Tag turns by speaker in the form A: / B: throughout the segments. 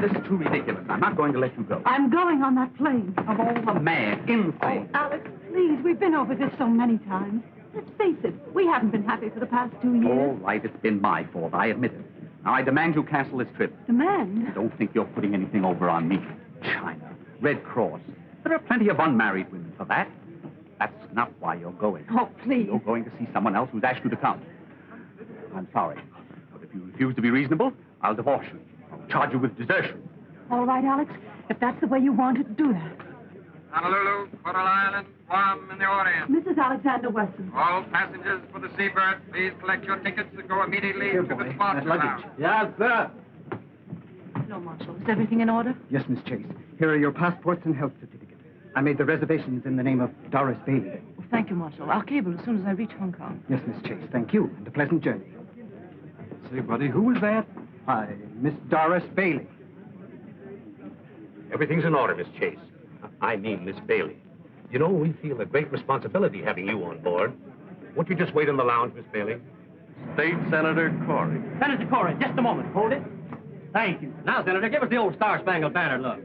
A: this is too ridiculous. I'm not going to let you go.
B: I'm going on that plane.
A: Of all the mad, insane...
B: Oh, Alex, please, we've been over this so many times. Let's face it, we haven't been happy for the past 2 years.
A: All right, it's been my fault. I admit it. Now, I demand you cancel this trip.
B: Demand?
A: Don't think you're putting anything over on me. China, Red Cross. There are plenty of unmarried women for that. That's not why you're going.
B: Oh, please.
A: You're going to see someone else who's asked you to come. I'm sorry, but if you refuse to be reasonable, I'll divorce you. I'll charge you with desertion.
B: All right, Alex. If that's the way you want it, do that.
C: Honolulu, Coral Island, Guam, and the Orient.
B: Mrs. Alexander Weston.
C: All passengers for the Seabird, please collect your tickets and go immediately to the spot.
D: Yes, sir.
B: No, Marshal. Is everything in order?
D: Yes, Miss Chase. Here are your passports and health certificates. I made the reservations in the name of Doris Bailey.
B: Well, thank you, Marshal. I'll cable as soon as I reach Hong Kong.
D: Yes, Miss Chase. Thank you, and a pleasant journey.
E: Say, buddy, who was that?
D: Hi, Miss Doris Bailey.
F: Everything's in order, Miss Chase. I mean, Miss Bailey. You know, we feel a great responsibility having you on board. Won't you just wait in the lounge, Miss Bailey?
E: State Senator Corey.
G: Senator Corey, just a moment. Hold it. Thank you. Now, Senator, give us the old Star-Spangled Banner look.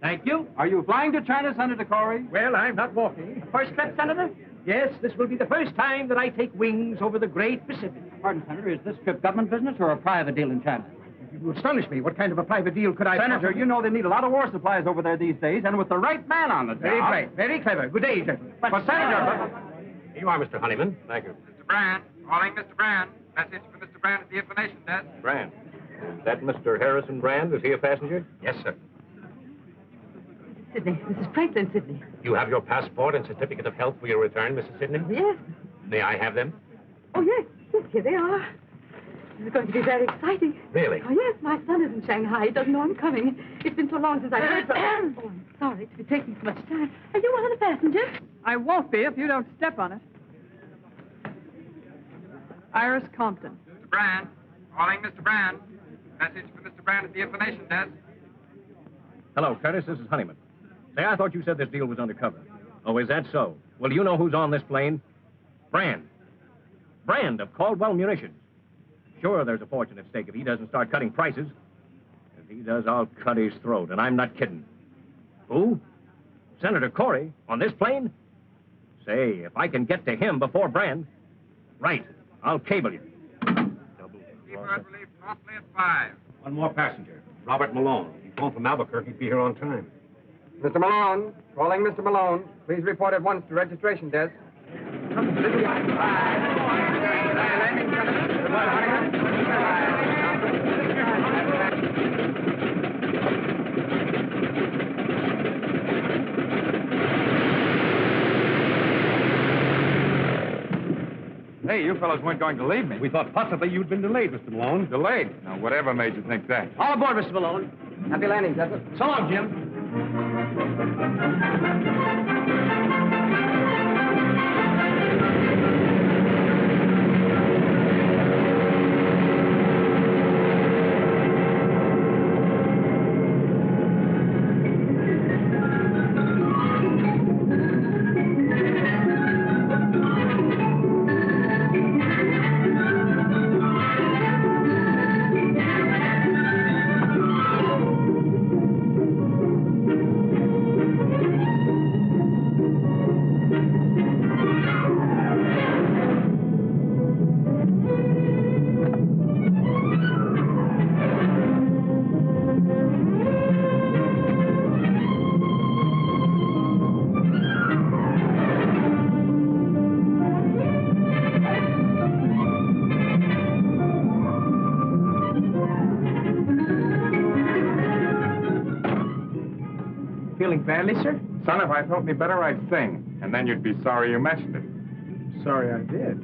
G: Thank you.
E: Are you flying to China, Senator Corey?
G: Well, I'm not walking. First trip, Senator? Yes, this will be the first time that I take wings over the great Pacific.
E: Pardon, Senator, is this trip government business or a private deal in China?
D: You astonish me. What kind of a private deal could I...
E: Senator, you know they need a lot of war supplies over there these days, and with the right man on the job...
D: Very bright, very clever. Good day, gentlemen.
E: But, Senator...
F: Here you are, Mr. Honeyman. Thank you.
C: Mr. Brand, calling Mr. Brand. Message for Mr. Brand at the information desk.
F: Brand. Is that Mr. Harrison Brand? Is he a passenger?
A: Yes, sir.
B: Sidney. Mrs. Franklin Sidney.
F: You have your passport and certificate of health for your return, Mrs. Sidney?
B: Yes.
F: May I have them?
B: Oh, yes. Yes, here they are. This is going to be very exciting.
F: Really?
B: Oh, yes. My son is in Shanghai. He doesn't know I'm coming. It's been so long since I've heard from him. Oh, I'm sorry to be taking so much time. Are you one of the passengers?
H: I won't be if you don't step on it. Iris Compton.
C: Mr. Brand, calling Mr. Brand. Message for Mr. Brand at the information desk.
F: Hello, Curtis. This is Honeyman. Say, I thought you said this deal was undercover. Oh, is that so? Well, do you know who's on this plane? Brand. Brand of Caldwell Munitions. Sure, there's a fortune at stake if he doesn't start cutting prices. If he does, I'll cut his throat, and I'm not kidding. Who? Senator Corey on this plane? Say, if I can get to him before Brand... Right. I'll cable you.
C: Seabird will leave promptly at 5.
F: One more passenger. Robert Malone. He's home from Albuquerque. Be here on time.
D: Mr. Malone, calling Mr. Malone. Please report at once to registration desk.
E: Hey, you fellows weren't going to leave me.
F: We thought possibly you'd been delayed, Mr. Malone.
E: Delayed? Now, whatever made you think that?
G: All aboard, Mr. Malone.
D: Happy landing, gentlemen.
G: So long, Jim.
D: Feeling badly, sir?
E: Son, if I thought me better, I'd sing. And then you'd be sorry you mentioned it.
D: Sorry I did.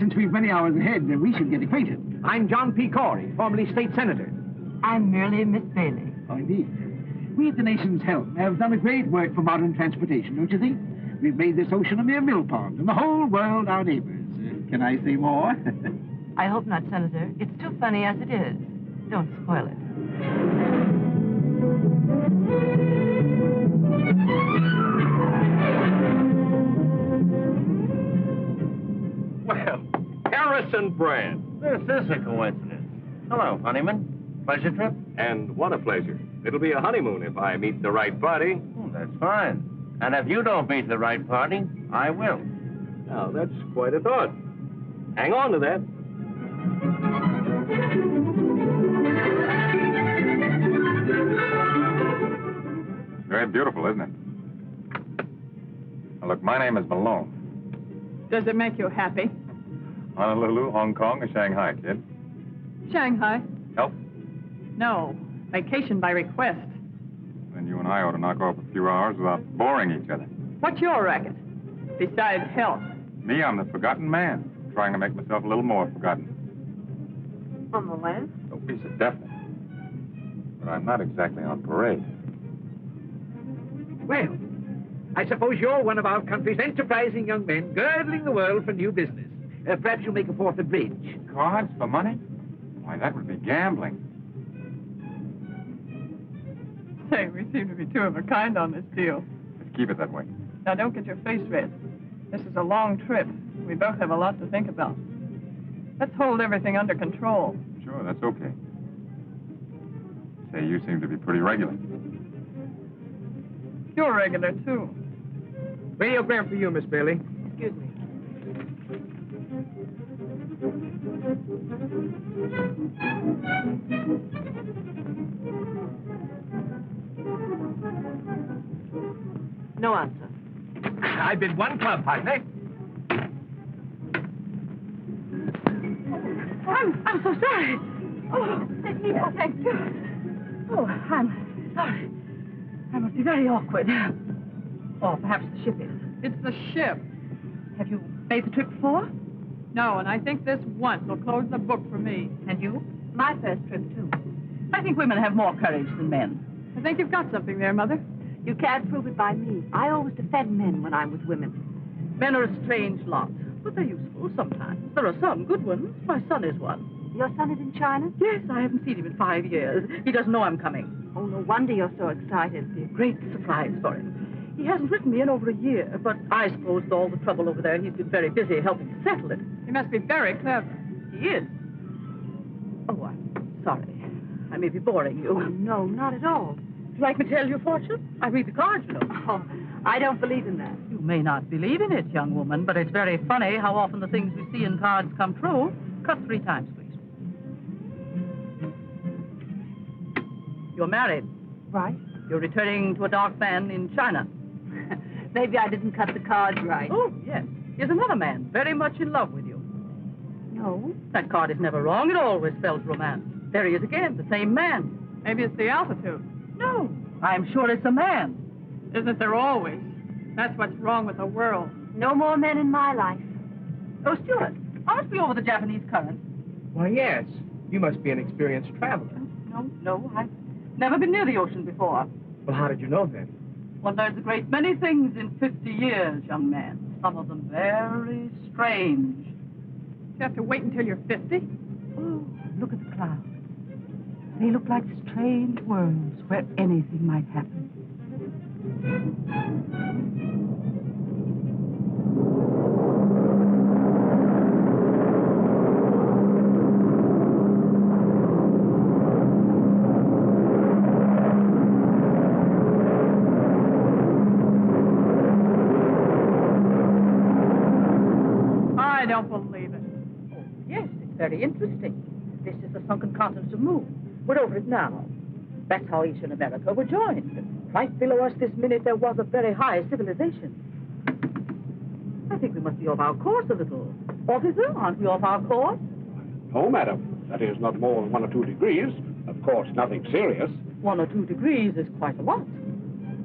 D: Since we've many hours ahead, we should get acquainted.
G: I'm John P. Corey, formerly state senator.
B: I'm merely Miss Bailey.
D: Oh, indeed. We at the nation's help have done a great work for modern transportation, don't you think? We've made this ocean a mere mill pond, and the whole world our neighbors. Can I say more?
B: I hope not, Senator. It's too funny as it is. Don't spoil it.
F: and Brand.
G: This is a coincidence. Hello, Honeyman. Pleasure trip?
F: And what a pleasure. It'll be a honeymoon if I meet the right party.
G: Oh, that's fine. And if you don't meet the right party, I will.
F: Now, that's quite a thought. Hang on to that.
E: Very beautiful, isn't it? Now, look, my name is Malone.
H: Does it make you happy?
E: Honolulu, Hong Kong, or Shanghai, kid?
H: Shanghai?
E: Help?
H: No. Vacation by request.
E: Then you and I ought to knock off a few hours without boring each other.
H: What's your racket? Besides health.
E: Me, I'm the forgotten man, trying to make myself a little more forgotten.
B: On the land?
E: No piece of definite. But I'm not exactly on parade.
D: Well, I suppose you're one of our country's enterprising young men, girdling the world for new business. Perhaps you'll make a fourth at bridge.
E: Cards for money? Why, that would be gambling.
H: Say, we seem to be two of a kind on this deal.
E: Let's keep it that way.
H: Now, don't get your face red. This is a long trip. We both have a lot to think about. Let's hold everything under control.
E: Sure, that's okay. Say, you seem to be pretty regular.
H: You're regular, too.
D: Radiogram for you, Miss Bailey.
B: Excuse me. No answer.
D: I've been one club, partner.
B: I'm so sorry. Oh, thank you. Oh, I'm sorry. I must be very awkward. Or perhaps the ship is.
H: It's the ship.
B: Have you made the trip before?
H: No, and I think this once will close the book for me.
B: And you? My first trip, too. I think women have more courage than men.
H: I think you've got something there, Mother.
B: You can't prove it by me. I always defend men when I'm with women. Men are a strange lot, but they're useful sometimes. There are some good ones. My son is one. Your son is in China? Yes, I haven't seen him in 5 years. He doesn't know I'm coming. Oh, no wonder you're so excited. It'll be a great surprise for him. He hasn't written me in over a year, but I suppose with all the trouble over there, he's been very busy helping to settle it.
H: He must be very clever.
B: He is. Oh, I'm sorry. I may be boring you. Oh, no, not at all. Would you like me to tell your fortune? I read the cards, you know. Oh, I don't believe in that. You may not believe in it, young woman, but it's very funny how often the things we see in cards come true. Cut 3 times, please. You're married. Right. You're returning to a dark man in China. Maybe I didn't cut the cards right. Oh, yes. Here's another man, very much in love with you. No. That card is never wrong. It always spells romance. There he is again, the same man.
H: Maybe it's the altitude.
B: No. I'm sure it's a man.
H: Isn't there always? That's what's wrong with the world.
B: No more men in my life. Oh, Stuart, aren't we over the Japanese current?
D: Why, yes. You must be an experienced traveler.
B: No, I've never been near the ocean before.
D: Well, how did you know then?
B: One learns a great many things in 50 years, young man. Some of them very strange.
H: You have to wait until you're 50?
B: Oh, look at the clouds. They look like strange worlds where anything might happen.
H: I don't believe it.
B: Oh, yes, it's very interesting. This is the sunken continent of Moon. We're over it now. That's how Eastern America were joined. Right below us this minute, there was a very high civilization. I think we must be off our course a little. Officer, aren't we off our course?
I: No, madam. That is not more than 1 or 2 degrees. Of course, nothing serious.
B: 1 or 2 degrees is quite a lot.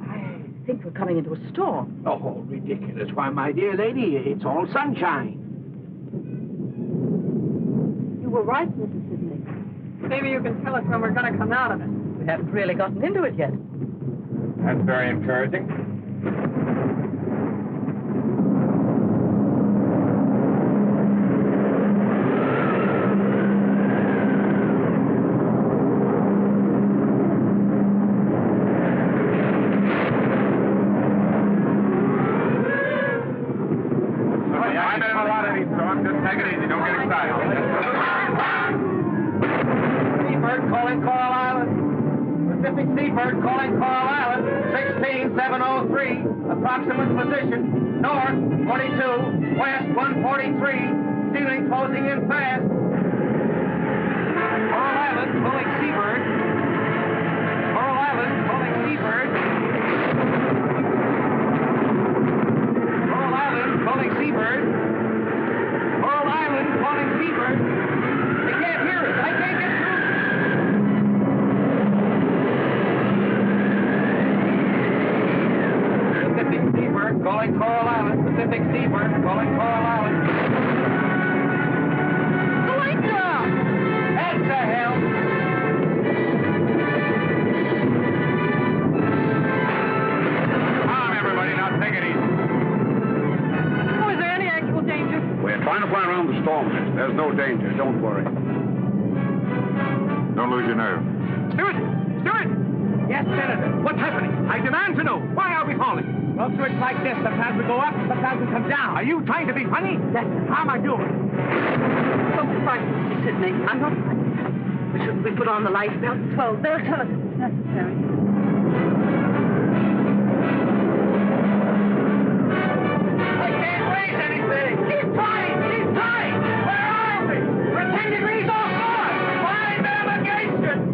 B: I think we're coming into a storm.
I: Oh, ridiculous. Why, my dear lady, it's all sunshine.
B: You were right, Mrs. Sidney.
H: Maybe you can tell us when we're going to come out of it.
B: We haven't really gotten into it yet.
E: That's very encouraging. I've been in a lot of these storms. Just take it easy. Don't get excited.
G: Seabird calling Coral Island, 16703. Approximate position, north 42, west 143. Ceiling closing in fast. Coral Island calling Seabird. Coral Island calling Seabird. Coral Island calling Seabird. Coral Island calling Seabird. They can't hear us. I can't get through. Pacific Seabird calling Coral Island. Pacific Seabird calling Coral Island. The light's off! That's the hell!
E: Calm, everybody. Now take it easy.
H: Oh, is there any actual danger?
I: We're trying to fly around the storm, miss. There's no danger. Don't worry.
E: Don't lose your nerve.
D: Stewart! Stewart! Yes, Senator. What's happening? I demand to know. Why are we falling? Well, sir, it's like this. Sometimes we go up, sometimes we come down. Are you trying to be funny? Yes, sir. How am I doing?
B: Don't be frightened, Mr. Sidney. I'm not frightened. But shouldn't we put on the life belts? Well, they'll tell us if it's necessary.
G: I can't raise anything! Keep trying! Keep trying! Where are we? We're 10 degrees off north! Find navigation!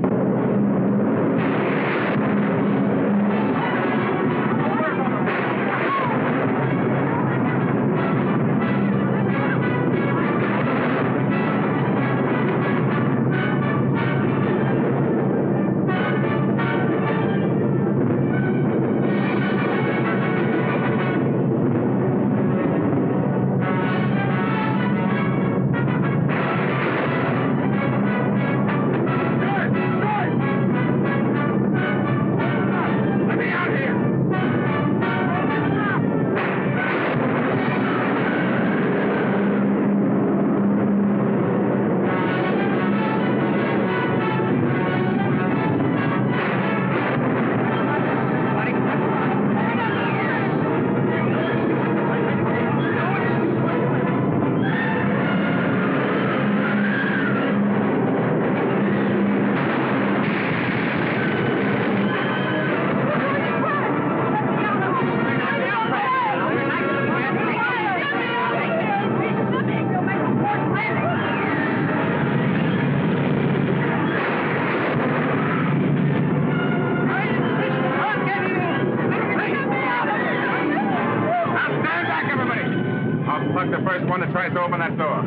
E: Tries to open that door.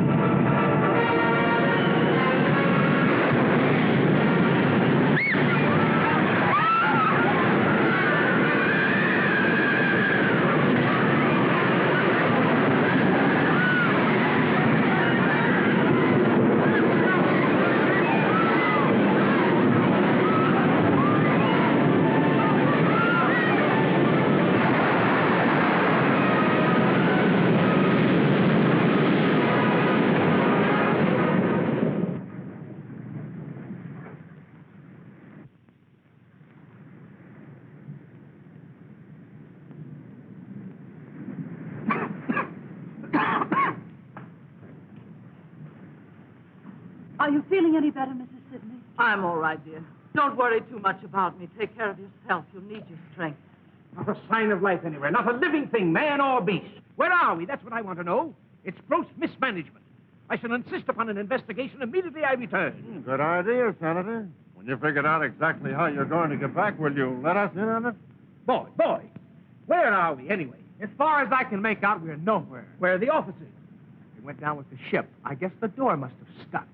B: Are you feeling any better, Mrs. Sidney?
J: I'm all right, dear. Don't worry too much about me. Take care of yourself. You'll need your strength.
D: Not a sign of life anywhere. Not a living thing, man or beast. Where are we? That's what I want to know. It's gross mismanagement. I shall insist upon an investigation immediately I return.
E: Good idea, Senator. When you figured out exactly how you're going to get back, will you let us in on it?
D: Boy, where are we anyway? As far as I can make out, we're nowhere. Where are the officers? They went down with the ship. I guess the door must have stuck.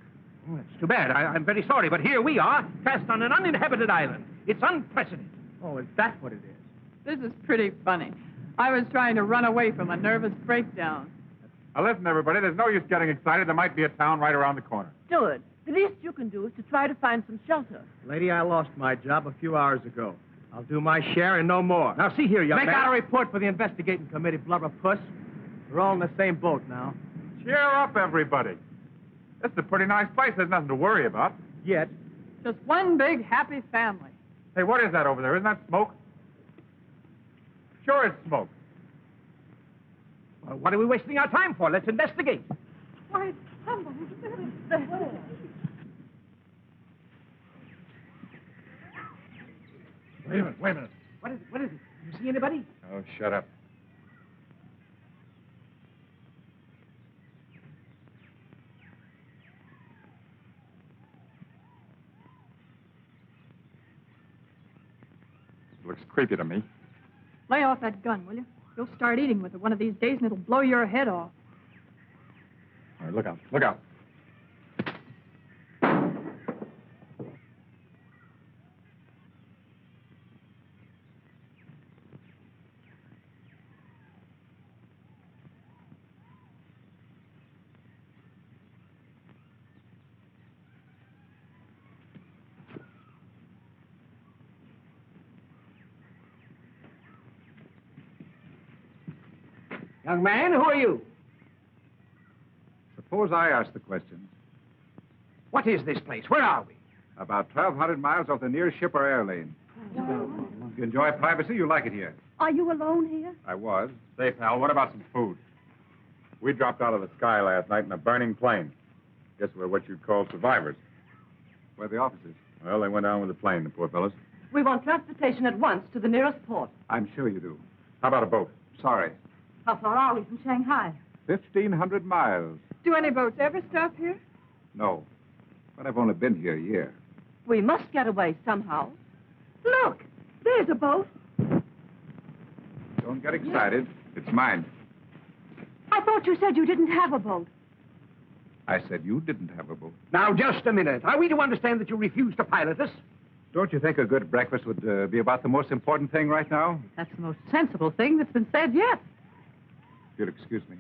D: Oh, it's too bad. I'm very sorry, but here we are, cast on an uninhabited island. It's unprecedented.
G: Oh, is that what it is? This is pretty funny. I was trying to run away from a nervous breakdown.
E: Now, listen, everybody, there's no use getting excited. There might be a town right around the corner.
J: Stewart, the least you can do is to try to find some shelter.
F: Lady, I lost my job a few hours ago. I'll do my share and no more.
D: Now, see here, young man.
F: Make out a report for the investigating committee, blubber puss. We're all in the same boat now.
E: Cheer up, everybody. This is a pretty nice place. There's nothing to worry about.
F: Yet.
G: Just one big happy family.
E: Hey, what is that over there? Isn't that smoke? Sure it's smoke.
D: Well, what are we wasting our time for? Let's investigate.
G: Why, somebody's there.
E: Wait a minute, wait a minute.
D: What is it? What is it? You see anybody?
E: Oh, shut up.
C: Looks creepy to me.
H: Lay off that gun, will you? You'll start eating with it one of these days and it'll blow your head off.
C: All right, look out, look out.
D: Young man, who are you?
C: Suppose I ask the questions.
D: What is this place? Where are we?
C: About 1,200 miles off the nearest ship or air lane. If you enjoy privacy, you like it here.
K: Are you alone here?
C: I was. Say, pal, what about some food? We dropped out of the sky last night in a burning plane. Guess we're what you'd call survivors. Where are the officers? Well, they went down with the plane, the poor fellows.
B: We want transportation at once to the nearest port.
C: I'm sure you do. How about a boat? Sorry.
B: How far are we from Shanghai?
C: 1,500 miles.
H: Do any boats ever stop here?
C: No. But I've only been here a year.
B: We must get away somehow. Look, there's a boat.
C: Don't get excited. It's mine.
K: I thought you said you didn't have a boat.
C: I said you didn't have a boat.
D: Now, just a minute. Are we to understand that you refuse to pilot us?
C: Don't you think a good breakfast would be about the most important thing right now?
B: That's the most sensible thing that's been said yet.
C: If you'll excuse me.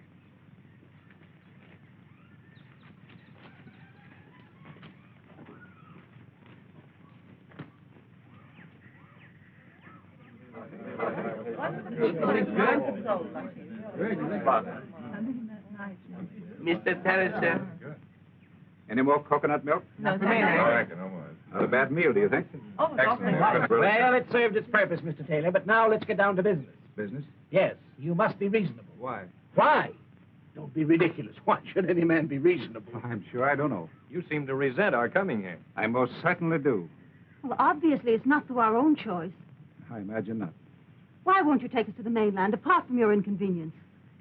G: Mr. Terrace, sir.
C: Any more coconut milk?
H: No,
C: Not a bad meal, do you think?
B: Oh,
D: Well, it served its purpose, Mr. Taylor, but now let's get down to business.
C: Business?
D: Yes, you must be reasonable.
C: Why?
D: Why? Don't be ridiculous. Why should any man be reasonable?
C: I'm sure I don't know.
F: You seem to resent our coming here.
C: I most certainly do.
K: Well, obviously, it's not through our own choice.
C: I imagine not.
K: Why won't you take us to the mainland, apart from your inconvenience?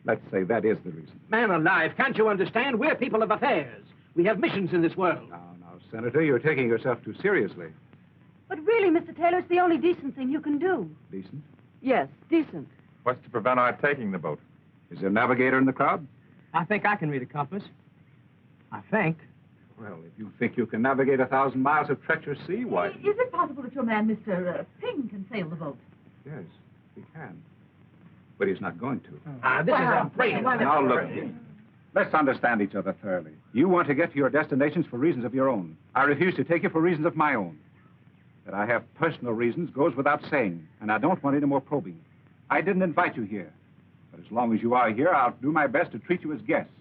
C: Let's say that is the reason.
D: Man alive, can't you understand? We're people of affairs. We have missions in this world.
C: Now, Senator, you're taking yourself too seriously.
K: But really, Mr. Taylor, it's the only decent thing you can do.
C: Decent?
B: Yes, decent.
C: What's to prevent our taking the boat? Is there a navigator in the crowd?
D: I think I can read a compass. I think.
C: Well, if you think you can navigate 1,000 miles of treacherous sea, why?
B: Is it possible that your man, Mr. Ping, can sail the boat?
C: Yes, he can. But he's not going to.
D: This is a break.
C: Now, look, let's understand each other thoroughly. You want to get to your destinations for reasons of your own. I refuse to take you for reasons of my own. That I have personal reasons goes without saying, and I don't want any more probing. I didn't invite you here. But as long as you are here, I'll do my best to treat you as guests.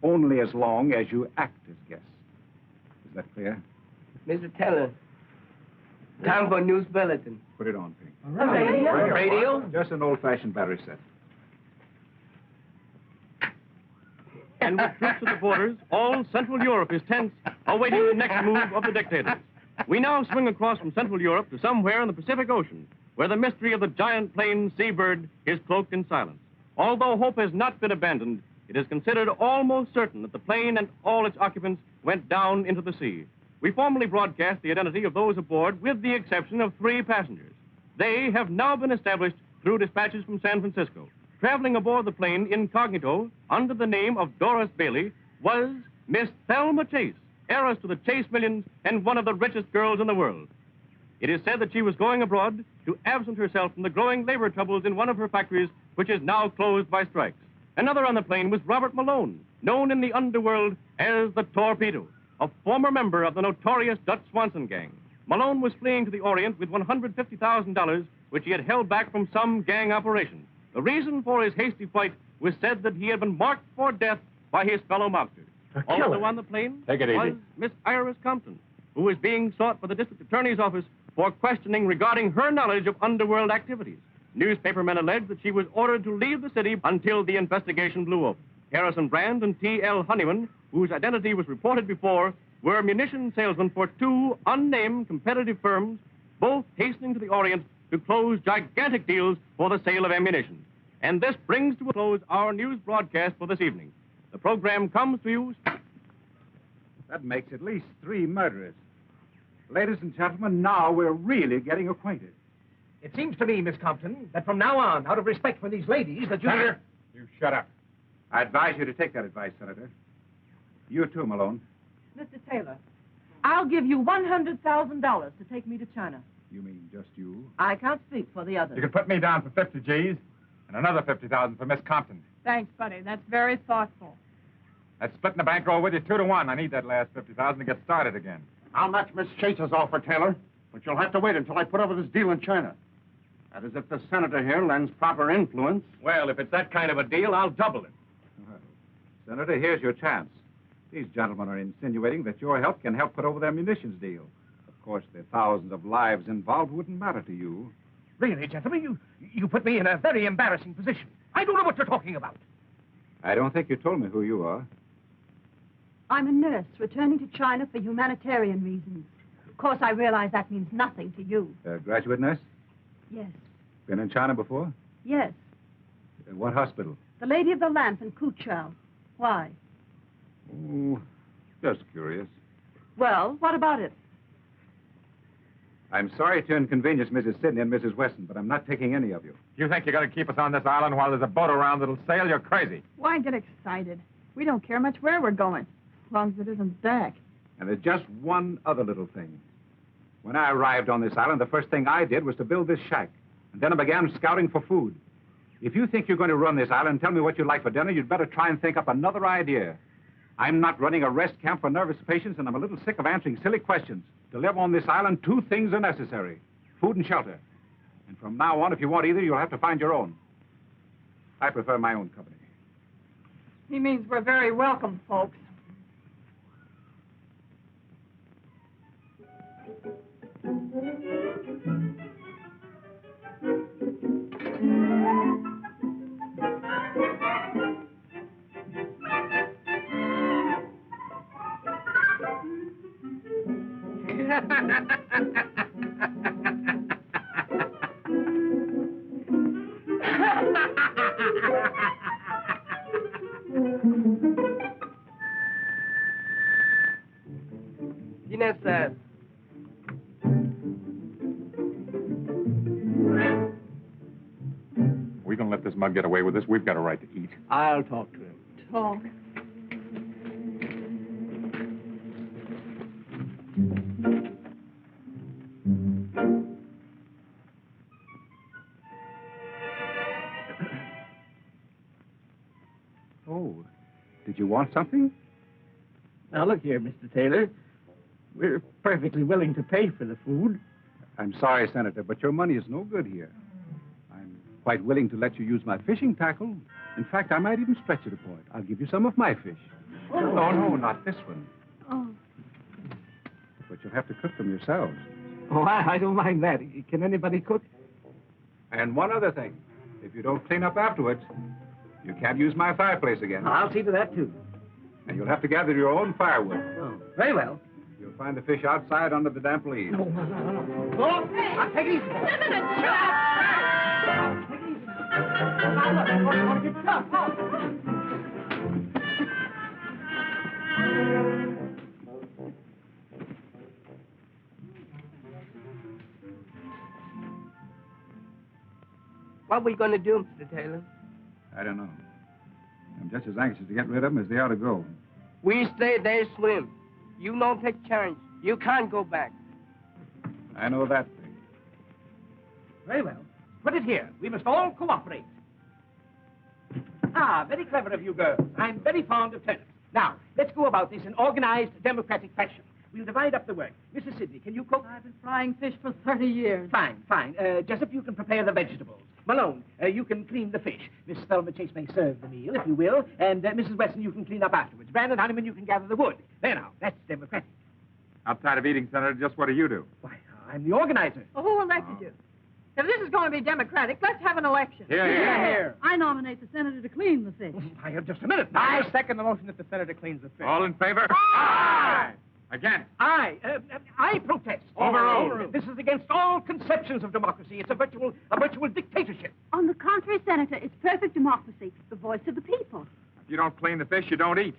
C: Only as long as you act as guests. Is that clear?
G: Mr. Taylor, time for news bulletin.
C: Put it on, Pink.
D: Radio?
C: Just an old-fashioned battery set.
L: And with troops at the borders, all Central Europe is tense, awaiting the next move of the dictators. We now swing across from Central Europe to somewhere in the Pacific Ocean, where the mystery of the giant plane seabird is cloaked in silence. Although hope has not been abandoned, it is considered almost certain that the plane and all its occupants went down into the sea. We formally broadcast the identity of those aboard, with the exception of 3 passengers. They have now been established through dispatches from San Francisco. Traveling aboard the plane incognito under the name of Doris Bailey was Miss Thelma Chase, heiress to the Chase millions and one of the richest girls in the world. It is said that she was going abroad to absent herself from the growing labor troubles in one of her factories, which is now closed by strikes. Another on the plane was Robert Malone, known in the underworld as the Torpedo, a former member of the notorious Dutch Swanson gang. Malone was fleeing to the Orient with $150,000, which he had held back from some gang operation. The reason for his hasty flight was said that he had been marked for death by his fellow mobsters. Also on the plane was Miss Iris Compton, who was being sought by the district attorney's office for questioning regarding her knowledge of underworld activities. Newspapermen alleged that she was ordered to leave the city until the investigation blew up. Harrison Brand and T.L. Honeyman, whose identity was reported before, were munition salesmen for 2 unnamed competitive firms, both hastening to the Orient to close gigantic deals for the sale of ammunition. And this brings to a close our news broadcast for this evening. The program comes to you...
C: That makes at least 3 murderers. Ladies and gentlemen, now we're really getting acquainted.
D: It seems to me, Miss Compton, that from now on, out of respect for these ladies, that you...
C: Senator, you shut up. I advise you to take that advice, Senator. You too, Malone.
B: Mr. Taylor, I'll give you $100,000 to take me to China.
C: You mean just you?
B: I can't speak for the others.
M: You can put me down for 50 G's and another 50,000 for Miss Compton.
H: Thanks, buddy. That's very thoughtful.
M: That's splitting the bankroll with you 2 to 1. I need that last 50,000 to get started again.
I: I'll match Miss Chase's offer, Taylor, but you'll have to wait until I put over this deal in China. That is, if the senator here lends proper influence.
F: Well, if it's that kind of a deal, I'll double it.
C: Well, Senator, here's your chance. These gentlemen are insinuating that your help can help put over their munitions deal. Of course, the thousands of lives involved wouldn't matter to you.
D: Really, gentlemen, you put me in a very embarrassing position. I don't know what you're talking about.
C: I don't think you told me who you are.
K: I'm a nurse returning to China for humanitarian reasons. Of course, I realize that means nothing to you.
C: Graduate nurse?
K: Yes.
C: Been in China before?
K: Yes.
C: What hospital?
K: The Lady of the Lamp in Kuchao. Why?
C: Oh, just curious.
B: Well, what about it?
C: I'm sorry to inconvenience Mrs. Sidney and Mrs. Weston, but I'm not taking any of you.
M: You think you're going to keep us on this island while there's a boat around that'll sail? You're crazy.
H: Why get excited? We don't care much where we're going, as long as it isn't back.
C: And there's just one other little thing. When I arrived on this island, the first thing I did was to build this shack. And then I began scouting for food. If you think you're going to run this island and tell me what you'd like for dinner, you'd better try and think up another idea. I'm not running a rest camp for nervous patients, and I'm a little sick of answering silly questions. To live on this island, 2 things are necessary: food and shelter. And from now on, if you want either, you'll have to find your own. I prefer my own company.
H: He means we're very welcome, folks.
G: Inés,
M: We gonna let this mug get away with this? We've got a right to eat.
G: I'll talk to him.
H: Talk.
C: Oh, did you want something?
G: Now, look here, Mr. Taylor. We're perfectly willing to pay for the food.
C: I'm sorry, Senator, but your money is no good here. I'm quite willing to let you use my fishing tackle. In fact, I might even stretch it a point. I'll give you some of my fish.
H: Oh.
C: No, not this one.
H: Oh.
C: But you'll have to cook them yourselves.
G: Oh, I don't mind that. Can anybody cook?
C: And one other thing. If you don't clean up afterwards, you can't use my fireplace again.
G: I'll see to that, too.
C: And you'll have to gather your own firewood.
G: Oh, very well.
C: You'll find the fish outside under the damp leaves.
G: No. Oh, hey, take it easy.
H: Wait a minute, Chuck!
G: Take it easy. Now, look, I'm going to get tough. What are we going to do, Mr. Taylor?
C: I don't know. I'm just as anxious to get rid of them as they are to go.
G: We stay there, swim. You don't take chance. You can't go back.
C: I know that thing.
D: Very well. Put it here. We must all cooperate. Ah, very clever of you girls. I'm very fond of tennis. Now, let's go about this in organized, democratic fashion. We'll divide up the work. Mrs. Sidney, can you cook?
B: I've been frying fish for 30 years.
D: Fine. Jessup, you can prepare the vegetables. Malone, you can clean the fish. Miss Thelma Chase may serve the meal, if you will. And Mrs. Weston, you can clean up afterwards. Brandon Honeyman, you can gather the wood. There now, that's democratic.
M: Outside of eating, Senator, just what do you do?
D: Why, I'm the organizer.
H: Well, who elected you? If this is going to be democratic, let's have an election.
M: Here.
B: I nominate the senator to clean the fish.
D: Just a minute. I second the motion that the senator cleans the fish.
M: All in favor? Aye! Again.
D: I protest.
M: Overruled.
D: This is against all conceptions of democracy. It's a virtual dictatorship.
K: On the contrary, Senator, it's perfect democracy, the voice of the people.
M: If you don't clean the fish, you don't eat.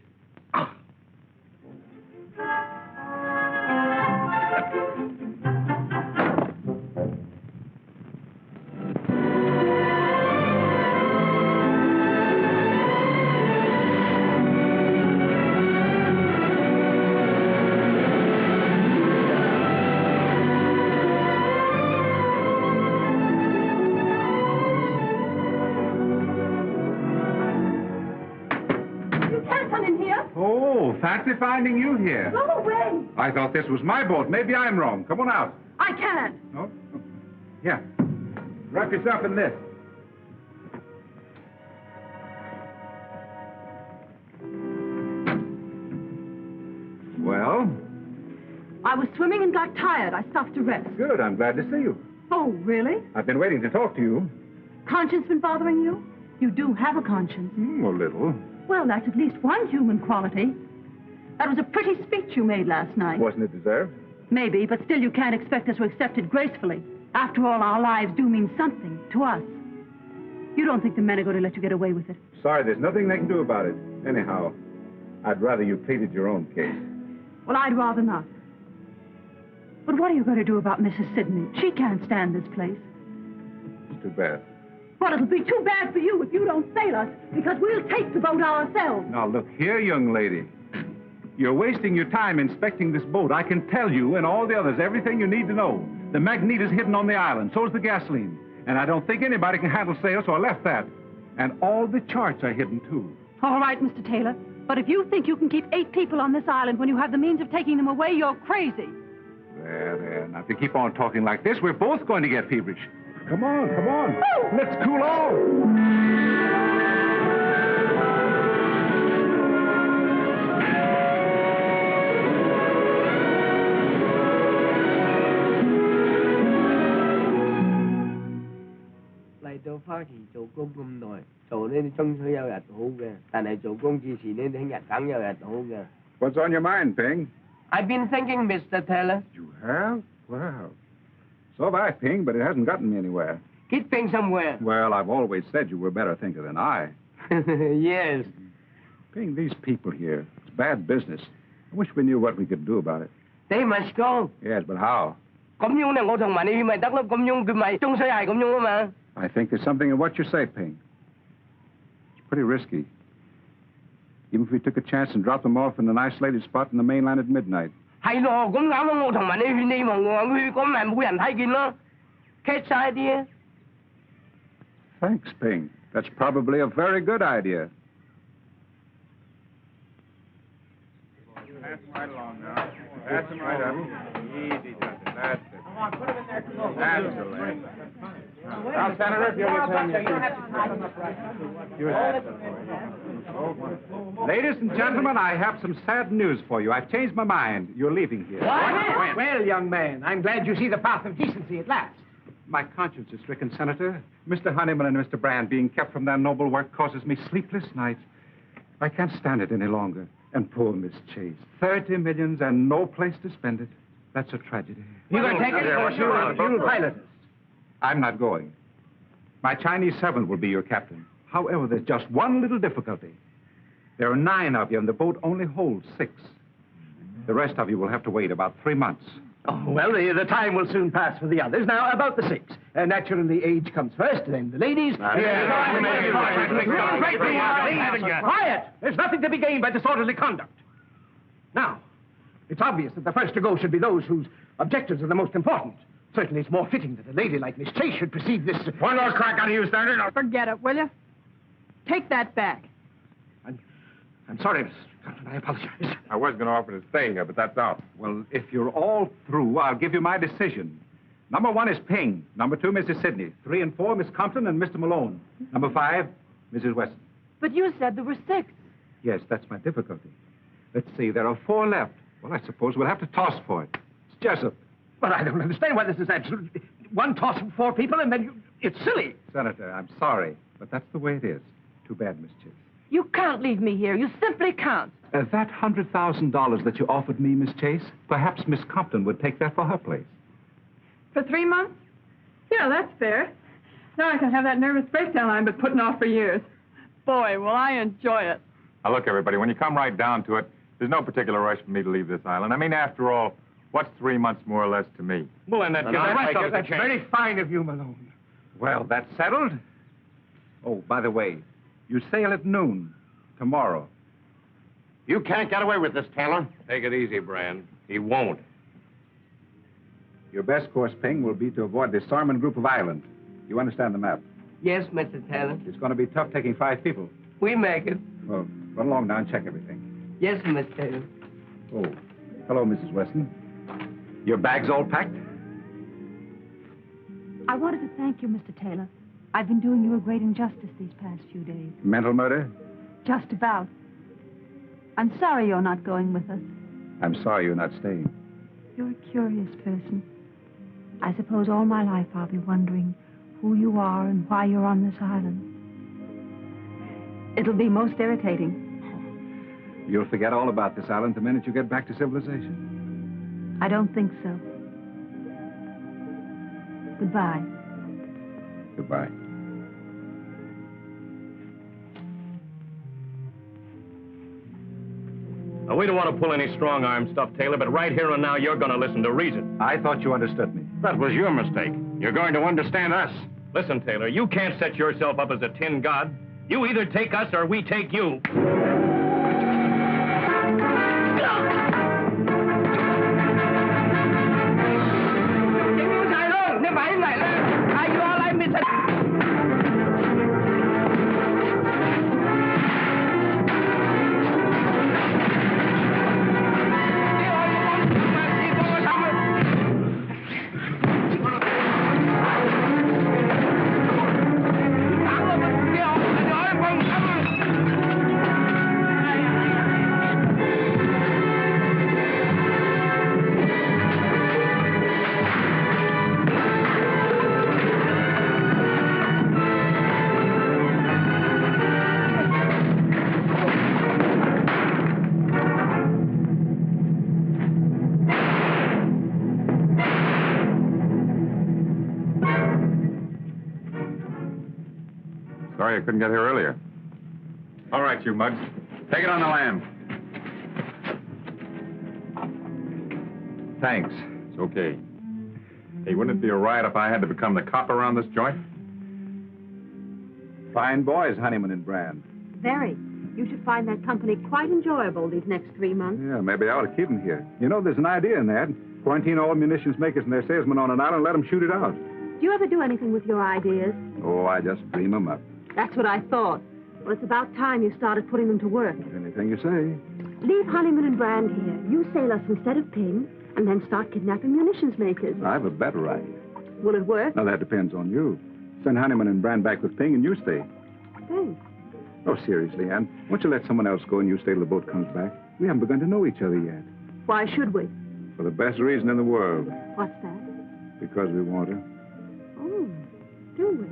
C: Fancy finding you here.
K: Go away.
C: I thought this was my boat. Maybe I'm wrong. Come on out.
K: I can't.
C: No? Here. Wrap yourself in this. Well?
K: I was swimming and got tired. I stopped to rest.
C: Good. I'm glad to see you.
K: Oh, really?
C: I've been waiting to talk to you.
K: Conscience been bothering you? You do have a conscience.
C: A little.
K: Well, that's at least one human quality. That was a pretty speech you made last night.
C: Wasn't it deserved?
K: Maybe, but still you can't expect us to accept it gracefully. After all, our lives do mean something to us. You don't think the men are going to let you get away with it?
C: Sorry, there's nothing they can do about it. Anyhow, I'd rather you pleaded your own case.
K: Well, I'd rather not. But what are you going to do about Mrs. Sidney? She can't stand this place.
C: It's too bad.
K: Well, it'll be too bad for you if you don't sail us, because we'll take the boat ourselves.
C: Now, look here, young lady. You're wasting your time inspecting this boat. I can tell you and all the others everything you need to know. The magnet is hidden on the island. So is the gasoline. And I don't think anybody can handle sail, so I left that. And all the charts are hidden, too.
K: All right, Mr. Taylor. But if you think you can keep 8 people on this island when you have the means of taking them away, you're crazy.
C: There. Now, if you keep on talking like this, we're both going to get feverish. Come on. Let's cool off. What's on your mind, Ping?
G: I've been thinking, Mr. Taylor.
C: You have? Well, so have I, Ping, but it hasn't gotten me anywhere.
G: Getting somewhere.
C: Well, I've always said you were a better thinker than I.
G: Yes.
C: Ping, these people here, it's bad business. I wish we knew what we could do about it.
G: They must go.
C: Yes, but how?
G: I
C: think there's something in what you say, Ping. It's pretty risky. Even if we took a chance and dropped them off in an isolated spot in the mainland at midnight.
G: Catch idea.
C: Thanks, Ping. That's probably a very good idea.
M: Pass them right along now. Pass them right up. Easy does it. That's it. Come on, put them in there close. That's the way. Now, Senator, if you'll return your...
C: Ladies and gentlemen, I have some sad news for you. I've changed my mind. You're leaving here.
D: What? Well, young man, I'm glad you see the path of decency at last.
C: My conscience is stricken, Senator. Mr. Honeyman and Mr. Brand being kept from their noble work causes me sleepless nights. I can't stand it any longer. And poor Miss Chase. 30 millions and no place to spend it. That's a tragedy.
D: You're going to take it, or you'll pilot us.
C: I'm not going. My Chinese servant will be your captain. However, there's just one little difficulty. There are 9 of you, and the boat only holds 6. The rest of you will have to wait about 3 months.
D: Oh, well, the time will soon pass for the others. Now, about the 6. Naturally, age comes first, then the ladies. Quiet! There's nothing to be gained by disorderly conduct. Now, it's obvious that the first to go should be those whose objectives are the most important. Certainly, it's more fitting that a lady like Miss Chase should precede this...
M: One more crack on you, Senator.
H: Forget it, will you? Take that back.
D: I'm sorry, Miss Confront. I apologize.
M: I was going to offer to stay here, but that's out.
C: Well, if you're all through, I'll give you my decision. Number 1 is Ping. Number 2, Mrs. Sidney. 3 and 4, Miss Compton and Mr. Malone. Number 5, Mrs. Weston.
K: But you said there were 6.
C: Yes, that's my difficulty. Let's see, there are 4 left. Well, I suppose we'll have to toss for it. It's Jessup.
D: But I don't understand why this is absolute... One toss of 4 people, and then you... It's silly.
C: Senator, I'm sorry, but that's the way it is. Too bad, Miss Chase.
B: You can't leave me here. You simply can't.
C: That $100,000 that you offered me, Miss Chase, perhaps Miss Compton would take that for her place.
H: For 3 months? Yeah, that's fair. Now I can have that nervous breakdown I've been putting off for years. Boy, will I enjoy it.
M: Now, look, everybody, when you come right down to it, there's no particular rush for me to leave this island. I mean, after all, what's 3 months more or less to me?
F: Well, and that gives the rest of us a
D: That's
F: chance.
D: very fine of you, Malone.
C: Well, that's settled. Oh, by the way, you sail at noon tomorrow.
I: You can't get away with this, Taylor.
F: Take it easy, Brand. He won't.
C: Your best course, Ping, will be to avoid the Sarman group of islands. You understand the map?
N: Yes, Mr. Taylor.
C: It's going to be tough taking 5 people.
N: We make it.
C: Well, run along now and check everything.
N: Yes, Mr. Taylor.
C: Oh, hello, Mrs. Weston. Your bag's all packed?
K: I wanted to thank you, Mr. Taylor. I've been doing you a great injustice these past few days.
C: Mental murder?
K: Just about. I'm sorry you're not going with us.
C: I'm sorry you're not staying.
K: You're a curious person. I suppose all my life I'll be wondering who you are and why you're on this island. It'll be most irritating.
C: You'll forget all about this island the minute you get back to civilization.
K: I don't think so. Goodbye.
C: Goodbye.
F: Now, we don't want to pull any strong-arm stuff, Taylor, but right here and now, you're going to listen to reason.
C: I thought you understood me.
I: That was your mistake. You're going to understand us.
F: Listen, Taylor, you can't set yourself up as a tin god. You either take us or we take you.
M: Sorry I couldn't get here earlier. All right, you mugs. Take it on the lam.
C: Thanks.
M: It's okay. Hey, wouldn't it be a riot if I had to become the cop around this joint?
C: Fine boys, Honeyman and Brand.
K: Very. You should find that company quite enjoyable these next 3 months.
C: Yeah, maybe I ought to keep them here. You know, there's an idea in that. Quarantine all munitions makers and their salesmen on an island and let them shoot it out.
K: Do you ever do anything with your ideas?
C: Oh, I just dream them up.
K: That's what I thought. Well, it's about time you started putting them to work.
C: Anything you say.
K: Leave Honeyman and Brand here. You sail us instead of Ping, and then start kidnapping munitions makers.
C: I have a better idea.
K: Will it work?
C: Now, that depends on you. Send Honeyman and Brand back with Ping and you stay.
K: Thanks.
C: Oh, seriously, Ann. Why don't you let someone else go and you stay till the boat comes back? We haven't begun to know each other yet.
K: Why should we?
C: For the best reason in the world.
K: What's that?
C: Because we want her.
K: Oh, do we?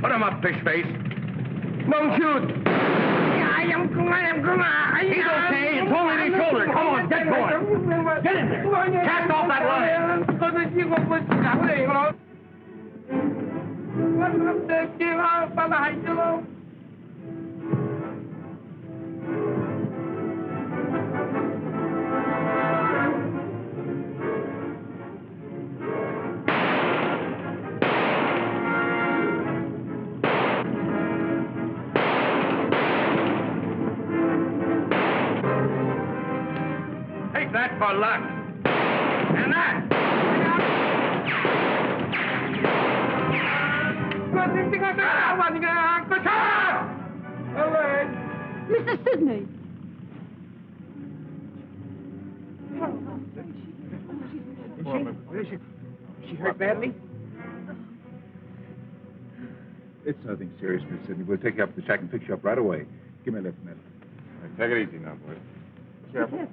F: Put him up, fish face.
N: Don't shoot.
F: He's okay. It's only the shoulder. Come on, get going. Get in there. Cast off that line. Take that for luck. And that.
K: Mr. Sidney!
D: Where is she? Is she hurt badly?
C: It's nothing serious, Miss Sidney. We'll take you up to the shack and fix you up right away. Give me a lift, Ned.
M: Take it easy now, boys. Careful.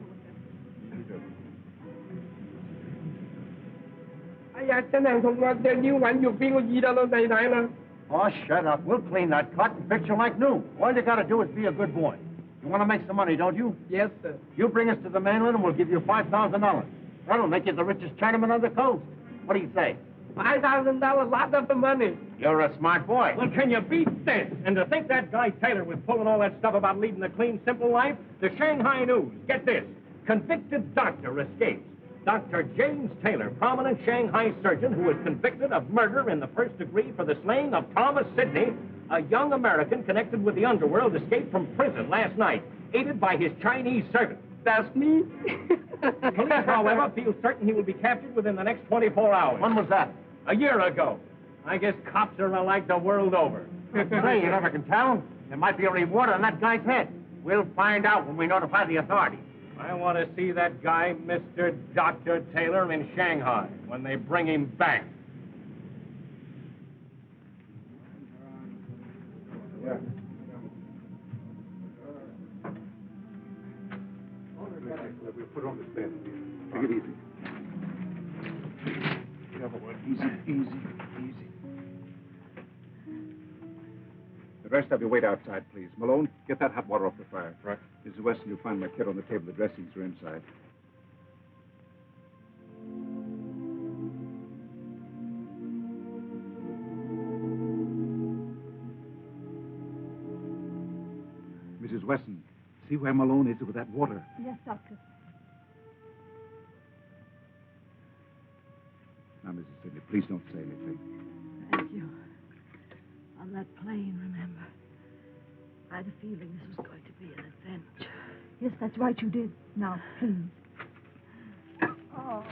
I: Oh, shut up. We'll clean that cut and fix you like new. All you got to do is be a good boy. You want to make some money, don't you?
N: Yes, sir.
I: You bring us to the mainland and we'll give you $5,000. That'll make you the richest Chinaman on the coast. What do you say?
N: $5,000, lot of money.
I: You're a smart boy.
F: Well, can you beat this? And to think that guy Taylor was pulling all that stuff about leading a clean, simple life? The Shanghai News, get this. Convicted doctor escapes. Dr. James Taylor, prominent Shanghai surgeon who was convicted of murder in the first degree for the slaying of Thomas Sidney, a young American connected with the underworld, escaped from prison last night, aided by his Chinese servant.
N: That's me.
F: Police, however, feel certain he will be captured within the next 24 hours.
I: When was that?
F: A year ago. I guess cops are alike the world over.
I: Say, you never can tell. There might be a reward on that guy's head. We'll find out when we notify the authorities.
F: I want to see that guy, Mr. Dr. Taylor, in Shanghai when they bring him back.
C: Yeah. We'll put it on the bed. Take it easy. Easy. The rest of you wait outside, please. Malone, get that hot water off the fire. Right. Mrs. Weston, you'll find my kit on the table. The dressings are inside. Mrs. Weston, see where Malone is with that water.
K: Yes, Doctor.
C: Now, Mrs. Sidney, please don't say anything.
J: Thank you. On that plane, remember? I had a feeling this was going to be an adventure.
K: Yes, that's right, you did. Now, please.
J: Oh.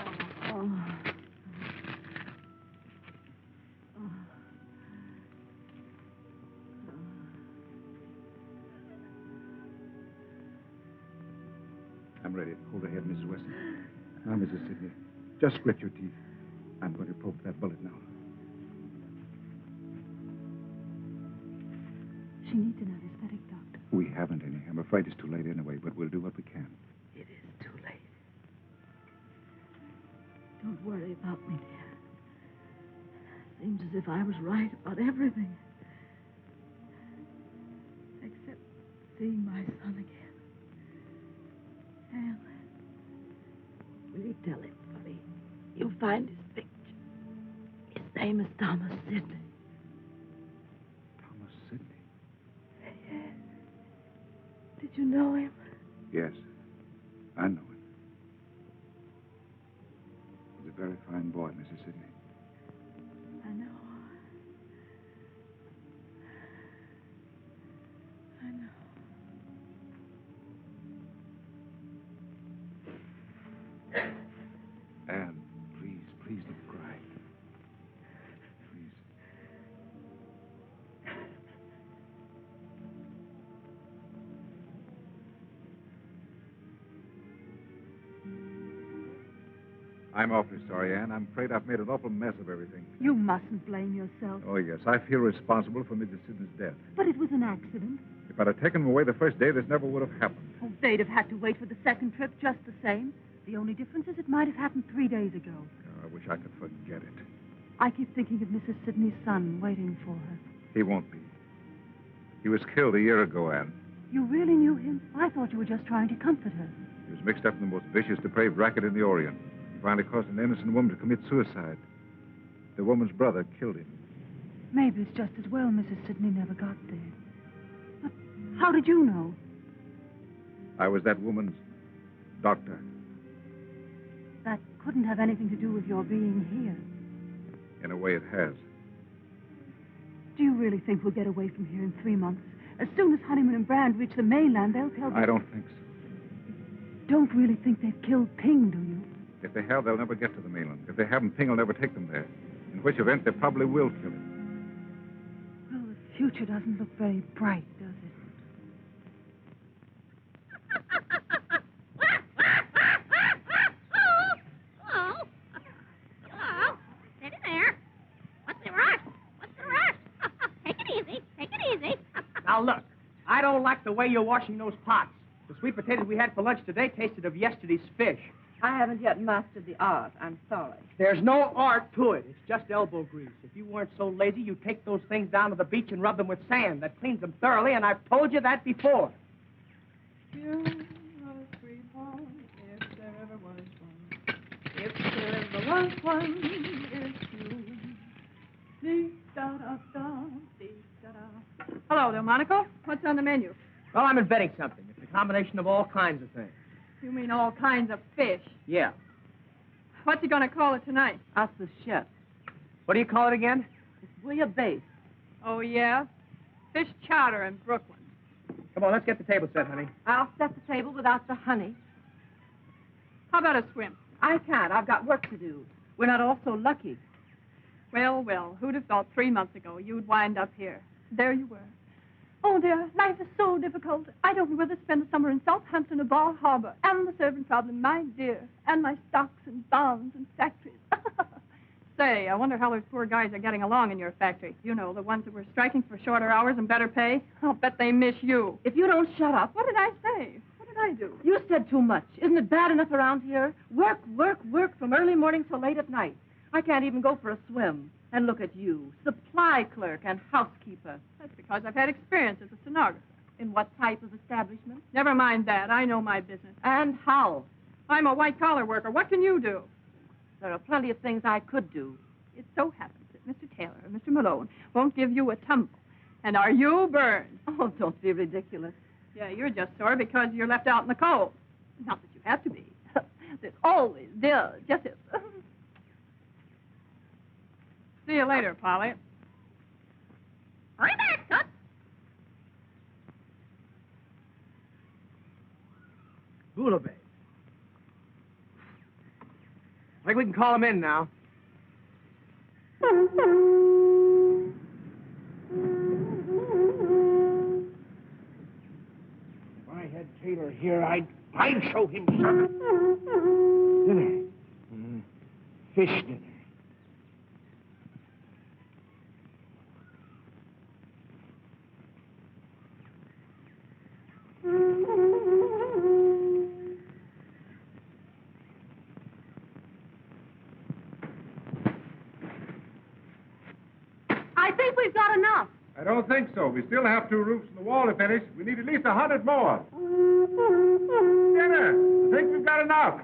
C: I'm ready. Hold her head, Mrs. Weston. Now, Mrs. Sidney, just grit your teeth. I'm going to poke that bullet now.
K: She needs an anesthetic, Doctor.
C: We haven't any. I'm afraid it's too late anyway, but we'll do what we can.
J: It is too late. Don't worry about me, dear. Seems as if I was right about everything. Except seeing my son again. Al, will you tell him for me? You'll find his picture. His name is Thomas Sidney.
C: Thomas Sidney?
J: Yes. Did you know him?
C: Yes, I know him. He's a very fine boy, Mrs. Sidney.
J: I know.
C: Anne, please don't cry. Please. I'm awfully sorry, Anne. I'm afraid I've made an awful mess of everything.
K: You mustn't blame yourself.
C: Oh, yes. I feel responsible for Mrs. Sidney's death.
K: But it was an accident.
C: If I'd have taken him away the first day, this never would have happened.
K: Oh, they'd have had to wait for the second trip just the same. The only difference is it might have happened 3 days ago.
C: Oh, I wish I could forget it.
K: I keep thinking of Mrs. Sidney's son waiting for her.
C: He won't be. He was killed a year ago, Anne.
K: You really knew him? I thought you were just trying to comfort her.
C: He was mixed up in the most vicious, depraved racket in the Orient. He finally caused an innocent woman to commit suicide. The woman's brother killed him.
K: Maybe it's just as well Mrs. Sidney never got there. But how did you know?
C: I was that woman's doctor.
K: That couldn't have anything to do with your being here.
C: In a way, it has.
K: Do you really think we'll get away from here in 3 months? As soon as Honeyman and Brand reach the mainland, they'll tell...
C: I don't think so.
K: Don't really think they've killed Ping, do you?
C: If they have, they'll never get to the mainland. If they haven't, Ping will never take them there. In which event, they probably will kill him.
K: Well, the future doesn't look very bright, does it?
D: Now, look, I don't like the way you're washing those pots. The sweet potatoes we had for lunch today tasted of yesterday's fish.
B: I haven't yet mastered the art. I'm sorry.
D: There's no art to it. It's just elbow grease. If you weren't so lazy, you'd take those things down to the beach and rub them with sand. That cleans them thoroughly, and I've told you that before.
H: You are a sweetheart, if there ever was one. If there ever was one, it's you. Dee-da-da-da, dee-da-da. Hello, Delmonico. What's on the menu?
D: Well, I'm inventing something. It's a combination of all kinds of things.
H: You mean all kinds of fish?
D: Yeah.
H: What's he going to call it tonight?
B: Us the chef.
D: What do you call it again?
B: It's bouillabaisse.
H: Oh, yeah? Fish chowder in Brooklyn.
D: Come on, let's get the table set, honey.
B: I'll set the table without the honey.
H: How about a swim?
B: I can't. I've got work to do. We're not all so lucky.
H: Well, well, who'd have thought 3 months ago you'd wind up here? There you were. Oh, dear, life is so difficult. I don't know whether to spend the summer in Southampton or Bal Harbor. And the servant problem, my dear. And my stocks and bonds and factories. Say, I wonder how those poor guys are getting along in your factory. You know, the ones that were striking for shorter hours and better pay. I'll bet they miss you.
B: If you don't shut up.
H: What did I say? What did I do?
B: You said too much. Isn't it bad enough around here? Work, work, work from early morning till late at night. I can't even go for a swim. And look at you, supply clerk and housekeeper.
H: That's because I've had experience as a stenographer.
B: In what type of establishment?
H: Never mind that. I know my business.
B: And how?
H: I'm a white-collar worker. What can you do?
B: There are plenty of things I could do.
H: It so happens that Mr. Taylor and Mr. Malone won't give you a tumble. And are you burned?
B: Oh, don't be ridiculous.
H: Yeah, you're just sore because you're left out in the cold. Not that you have to be. There's always justice. See you later, Polly.
J: Hurry back, Toots.
D: Bouillabaisse. I think we can call him in now. If I had Taylor here, I'd show him something. Dinner. Fish dinner.
K: I think we've got enough.
M: I don't think so. We still have 2 roofs in the wall to finish. We need at least 100 more. Dinner. I think we've got enough.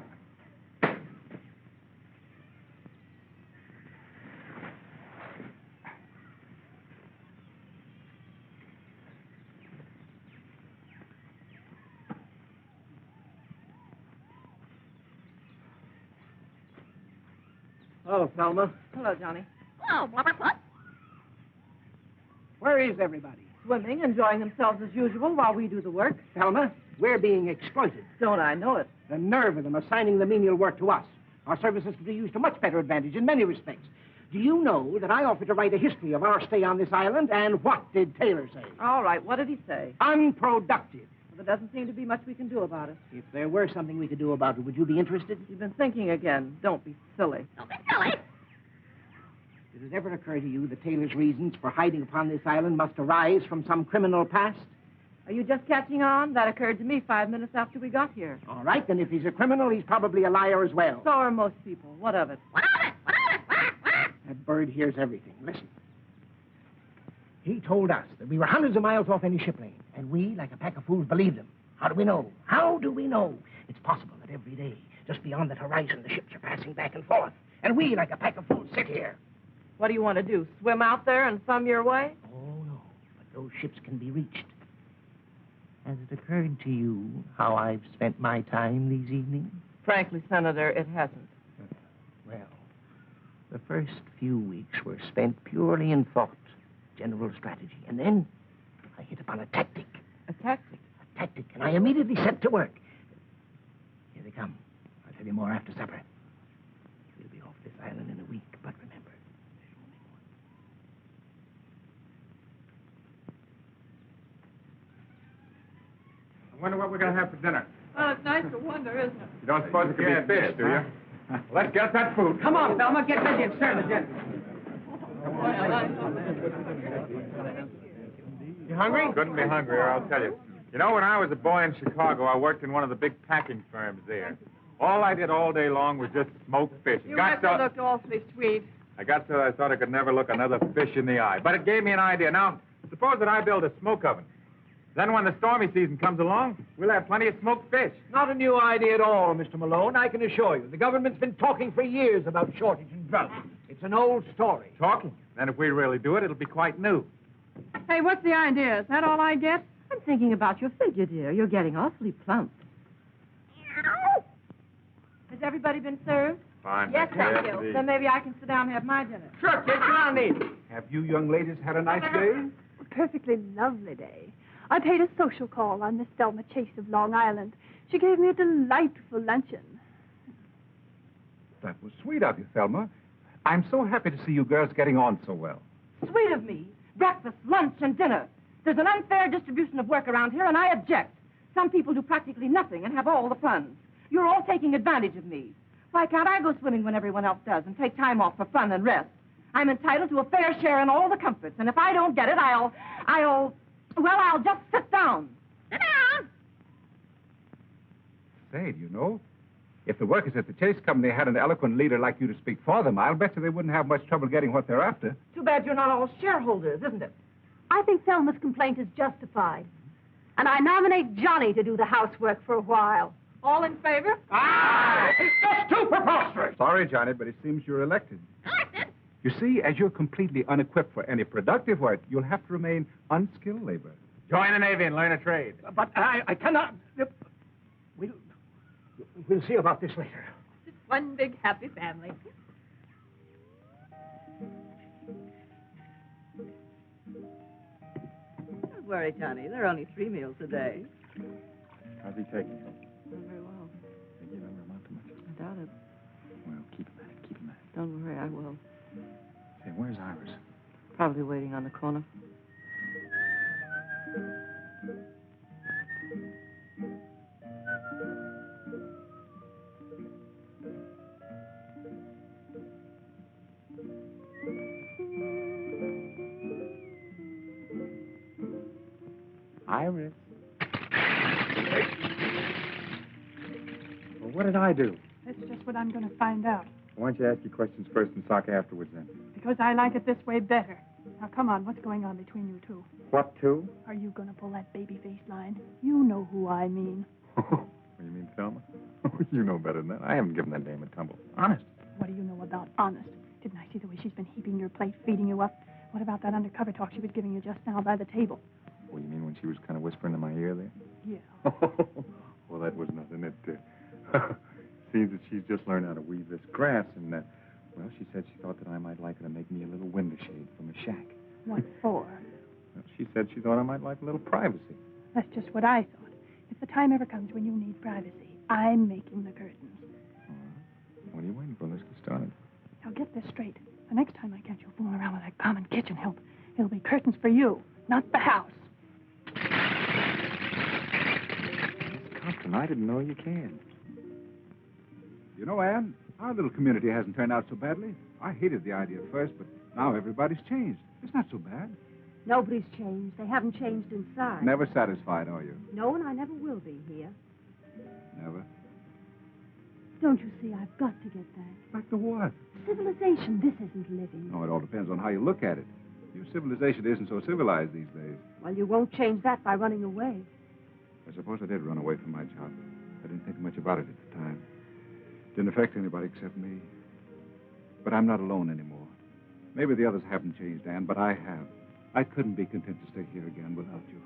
D: Hello, Thelma.
B: Hello, Johnny.
J: Hello, Blubberfoot.
D: Where is everybody?
B: Swimming, enjoying themselves as usual while we do the work.
D: Thelma, we're being exploited.
B: Don't I know it?
D: The nerve of them assigning the menial work to us. Our services could be used to much better advantage in many respects. Do you know that I offered to write a history of our stay on this island, and what did Taylor say?
B: All right, what did he say?
D: Unproductive.
B: Well, there doesn't seem to be much we can do about it.
D: If there were something we could do about it, would you be interested?
B: You've been thinking again. Don't be silly.
J: Don't be silly.
D: Did it ever occur to you that Taylor's reasons for hiding upon this island must arise from some criminal past?
B: Are you just catching on? That occurred to me 5 minutes after we got here.
D: All right, then if he's a criminal, he's probably a liar as well.
B: So are most people. What of it?
J: What of it? What of it? Quack, quack.
D: That bird hears everything. Listen. He told us that we were hundreds of miles off any ship lane, and we, like a pack of fools, believed him. How do we know? How do we know? It's possible that every day, just beyond that horizon, the ships are passing back and forth, and we, like a pack of fools, sit here.
B: What do you want to do? Swim out there and thumb your way?
D: Oh, no. But those ships can be reached. Has it occurred to you how I've spent my time these evenings?
B: Frankly, Senator, it hasn't.
D: Well, the first few weeks were spent purely in thought, general strategy. And then I hit upon a tactic.
B: A tactic?
D: A tactic, and I immediately set to work. Here they come. I'll tell you more after supper. We'll be off this island in a week, but remember,
M: I wonder what we're going to have for dinner.
H: Well, it's nice to wonder, isn't it?
M: You don't suppose it could be fish, do you? Well, let's get that food.
D: come on, Thelma, get busy and serve the dinner. You hungry?
M: Couldn't be hungrier, I'll tell you. You know, when I was a boy in Chicago, I worked in one of the big packing firms there. All I did all day long was just smoke fish.
B: You must have looked awfully sweet.
M: I got so I thought I could never look another fish in the eye. But it gave me an idea. Now, suppose that I build a smoke oven. Then when the stormy season comes along, we'll have plenty of smoked fish.
D: Not a new idea at all, Mr. Malone, I can assure you. The government's been talking for years about shortage and drought. It's an old story.
M: Talking? Then if we really do it, it'll be quite new.
B: Hey, what's the idea? Is that all I get?
J: I'm thinking about your figure, dear. You're getting awfully plump. Has everybody been served?
M: Fine.
J: Yes, thank you.
M: indeed.
J: Then maybe I can sit down and have my dinner.
D: Sure, kid, sit down and eat.
C: Have you young ladies had a nice day?
H: A perfectly lovely day. I paid a social call on Miss Thelma Chase of Long Island. She gave me a delightful luncheon.
C: That was sweet of you, Thelma. I'm so happy to see you girls getting on so well.
J: Sweet of me. Breakfast, lunch, and dinner. There's an unfair distribution of work around here, and I object. Some people do practically nothing and have all the fun. You're all taking advantage of me. Why can't I go swimming when everyone else does and take time off for fun and rest? I'm entitled to a fair share in all the comforts, and if I don't get it, I'll just sit down. Sit down!
C: Say, do you know, if the workers at the Chase Company had an eloquent leader like you to speak for them, I'll bet you they wouldn't have much trouble getting what they're after.
J: Too bad you're not all shareholders, isn't it?
K: I think Thelma's complaint is justified. And I nominate Johnny to do the housework for a while.
B: All in favor?
D: Ah! It's just too preposterous!
C: Sorry, Johnny, but it seems you're elected.
B: Elected?
C: You see, as you're completely unequipped for any productive work, you'll have to remain unskilled labor.
M: Join the Navy and learn a trade.
D: But I cannot... We'll see about this later.
B: It's one big happy family.
J: Don't worry, Johnny. There are only 3 meals a day.
M: How's he taking it?
J: Not very well.
M: Think you never amount to much?
J: I doubt it.
M: Well, keep him at it. Keep him at it.
J: Don't worry, I will.
M: Say, where's Iris?
J: Probably waiting on the corner.
M: Iris. Well, what did I do?
H: That's just what I'm going to find out.
M: Why don't you ask your questions first and talk afterwards, then?
H: Because I like it this way better. Now, come on, what's going on between you two?
M: What two?
H: Are you going to pull that baby-face line? You know who I mean.
M: You mean Thelma? You know better than that. I haven't given that dame a tumble. Honest.
H: What do you know about honest? Didn't I see the way she's been heaping your plate, feeding you up? What about that undercover talk she was giving you just now by the table?
M: Well, you mean when she was kind of whispering in my ear there?
H: Yeah.
M: Well, that was nothing. It seems that she's just learned how to weave this grass, and, well, she said she thought that I might like her to make me a little window shade from a shack.
H: What for?
M: Well, she said she thought I might like a little privacy.
H: That's just what I thought. If the time ever comes when you need privacy, I'm making the curtains.
M: All right. What are you waiting for? Let's get started.
H: Now, get this straight. The next time I catch you fooling around with that common kitchen help, it'll be curtains for you, not the house.
M: Compton, I didn't know you can.
C: You know, Anne, our little community hasn't turned out so badly. I hated the idea at first, but now everybody's changed. It's not so bad.
K: Nobody's changed. They haven't changed inside.
C: Never satisfied, are you?
K: No, and I never will be here.
C: Never.
K: Don't you see, I've got to get back.
C: Back to what?
K: Civilization. This isn't living.
C: Oh, it all depends on how you look at it. Your civilization isn't so civilized these days.
K: Well, you won't change that by running away.
C: I suppose I did run away from my job. I didn't think much about it at the time. Didn't affect anybody except me. But I'm not alone anymore. Maybe the others haven't changed, Anne, but I have. I couldn't be content to stay here again without you.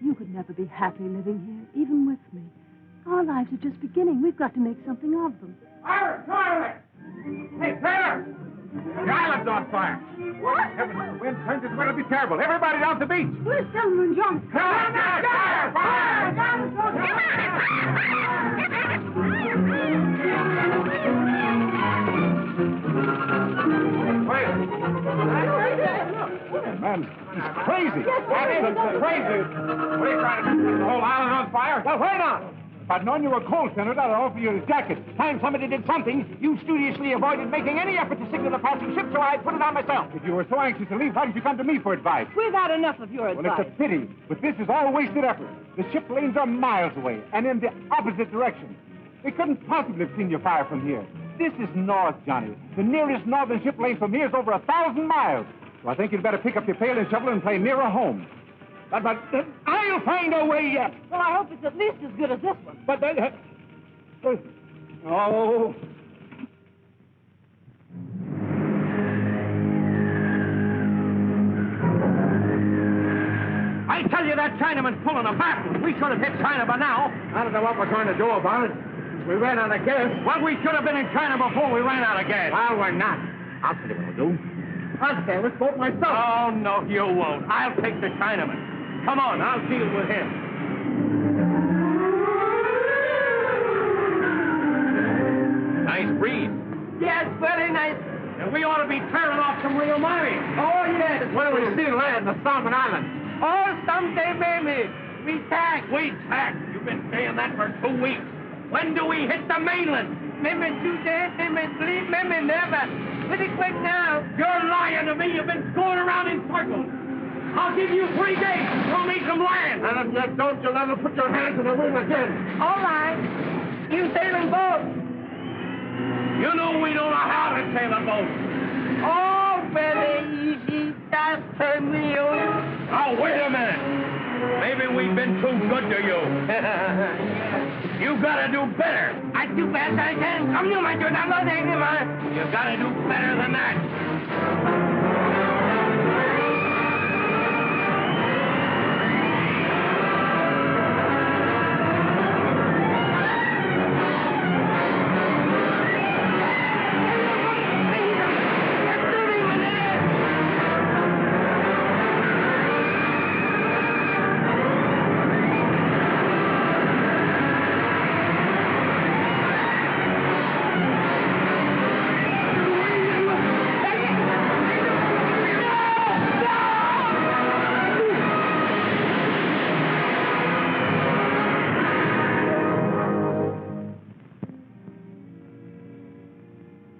K: You could never be happy living here, even with me. Our lives are just beginning. We've got to make something of them.
M: Iris, come out of there! Hey, Taylor! The island's on fire.
K: What?
M: Heavens, the wind turns this way, it'll be terrible. Everybody down to the beach.
K: Where's Thelma and John?
C: Man, he's crazy.
M: That isn't crazy. What are you trying to do? The whole island on fire?
D: Well, wait on. If I'd known you were cold, Senator, I'd offer you a jacket. Time somebody did something, you studiously avoided making any effort to signal a passing ship, so I put it on myself. If you were so anxious to leave, why did you come to me for advice?
J: We've had enough of your advice.
D: Well, it's a pity, but this is all wasted effort. The ship lanes are miles away, and in the opposite direction. They couldn't possibly have seen your fire from here. This is north, Johnny. The nearest northern ship lane from here is over 1,000 miles. So I think you'd better pick up your pail and shovel and play nearer home. But I'll find a way yet.
J: Well, I hope it's at least as good as this one.
D: But oh.
G: I tell you, that Chinaman's pulling a fast one. We should have hit China by now.
I: I don't know what we're going to do about it. We ran out of gas.
G: Well, we should have been in China before we ran out of gas.
I: Well, we're not.
G: I'll tell you what we'll do.
I: I'll sail this boat myself.
G: Oh, no, you won't. I'll take the Chinaman. Come on, I'll deal with him.
F: Nice breeze.
N: Yes, very nice.
G: And we ought to be tearing off some real money.
N: Oh, yes.
I: Where do we see land? The Solomon Islands.
N: Oh, someday, maybe. We tack.
G: We tack. You've been saying that for 2 weeks. When do we hit the mainland?
N: Maybe today, maybe sleep, maybe never. Pretty quick now.
G: You're lying to me. You've been going around in circles. I'll give you 3 days to show me some land.
I: And if you don't, you'll never put your hands in the wheel again.
N: All right. You sailing boat.
G: You know we don't know how to sail a boat.
N: Oh, very easy. Just turn me on.
G: Now, wait a minute. Maybe we've been too good to you. You gotta do better.
N: I do best I can. Come you, my good. I'm not angry, man.
G: You gotta do better than that.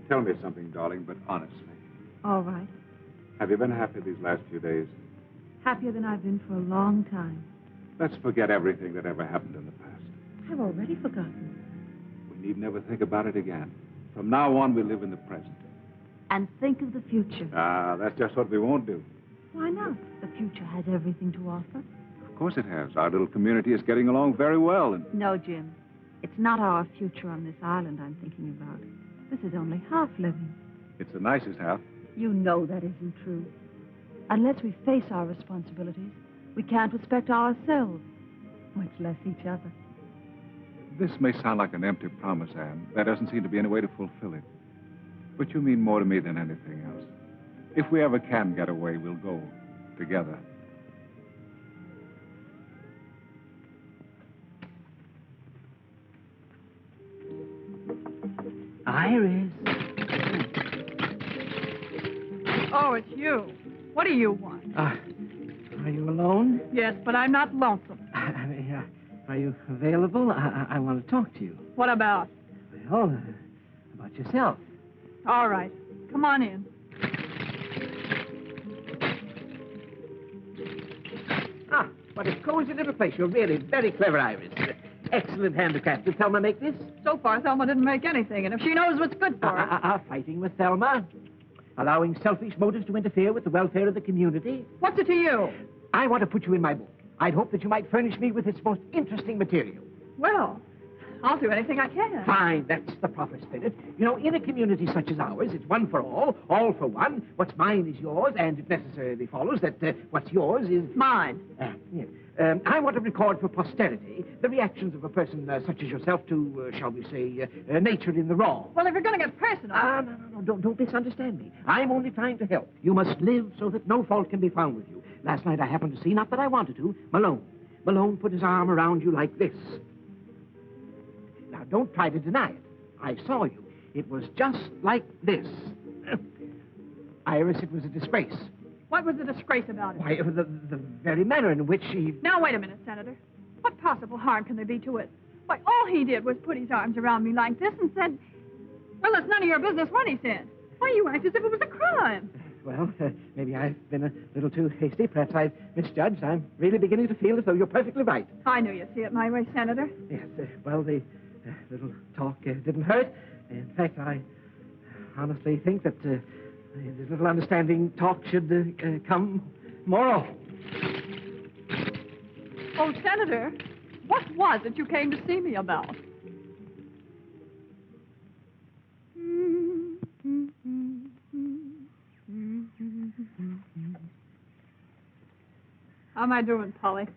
C: Tell me something, darling, but honestly.
K: All right.
C: Have you been happy these last few days?
K: Happier than I've been for a long time.
C: Let's forget everything that ever happened in the past.
K: I've already forgotten.
C: We need never think about it again. From now on, we live in the present.
K: And think of the future.
C: Ah, that's just what we won't do.
K: Why not? The future has everything to offer.
C: Of course it has. Our little community is getting along very well. And
K: No, Jim. It's not our future on this island I'm thinking about. This is only half living.
C: it's the nicest half.
K: You know that isn't true. Unless we face our responsibilities, we can't respect ourselves, much less each other.
C: This may sound like an empty promise, Anne. There doesn't seem to be any way to fulfill it. But you mean more to me than anything else. If we ever can get away, we'll go together.
B: Iris.
H: Oh, it's you. What do you want?
B: Are you alone?
H: Yes, but I'm not lonesome.
B: Are you available? I want to talk to you.
H: What about?
B: Well, about yourself.
H: All right. Come on in.
B: Ah, what a cozy little place. You're really very clever, Iris. Excellent handicraft. Did Thelma make this?
H: So far, Thelma didn't make anything, and if she knows what's good for her...
B: Fighting with Thelma. Allowing selfish motives to interfere with the welfare of the community.
H: What's it to you?
B: I want to put you in my book. I'd hope that you might furnish me with its most interesting material.
H: Well, I'll do anything I can.
B: Fine, that's the proper spirit. You know, in a community such as ours, it's one for all for one. What's mine is yours, and it necessarily follows that what's yours is...
H: Mine.
B: Yes. I want to record for posterity the reactions of a person such as yourself to, shall we say, nature in the raw.
H: Well, if you're going to get personal...
B: No, don't misunderstand me. I'm only trying to help. You must live so that no fault can be found with you. Last night I happened to see, not that I wanted to, Malone. Malone put his arm around you like this. Now, don't try to deny it. I saw you. It was just like this. Iris, it was a disgrace.
H: What was the disgrace about it?
B: Why, the very manner in which she...
H: Now, wait a minute, Senator. What possible harm can there be to it? Why, all he did was put his arms around me like this and said, well, it's none of your business what he said. Why, you act as if it was a crime.
D: Well, maybe I've been a little too hasty. Perhaps I've misjudged. I'm really beginning to feel as though you're perfectly right.
H: I knew you'd see it my way, Senator.
D: Yes, well, the little talk didn't hurt. In fact, I honestly think that this little understanding talk should come more often.
H: Oh, Senator, what was it you came to see me about? How am I doing, Polly?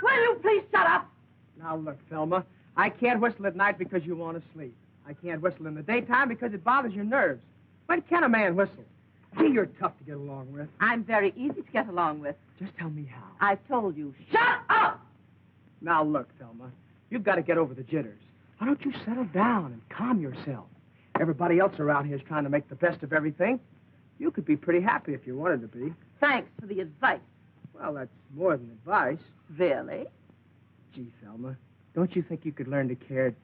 J: Will you please shut up?
D: Now, look, Thelma, I can't whistle at night because you want to sleep. I can't whistle in the daytime because it bothers your nerves. When can a man whistle? Gee, you're tough to get along with.
J: I'm very easy to get along with.
D: Just tell me how.
J: I've told you. Shut up!
D: Now, look, Thelma, you've got to get over the jitters. Why don't you settle down and calm yourself? Everybody else around here is trying to make the best of everything. You could be pretty happy if you wanted to be.
J: Thanks for the advice.
D: Well, that's more than advice.
J: Really?
D: Gee, Thelma, don't you think you could learn to care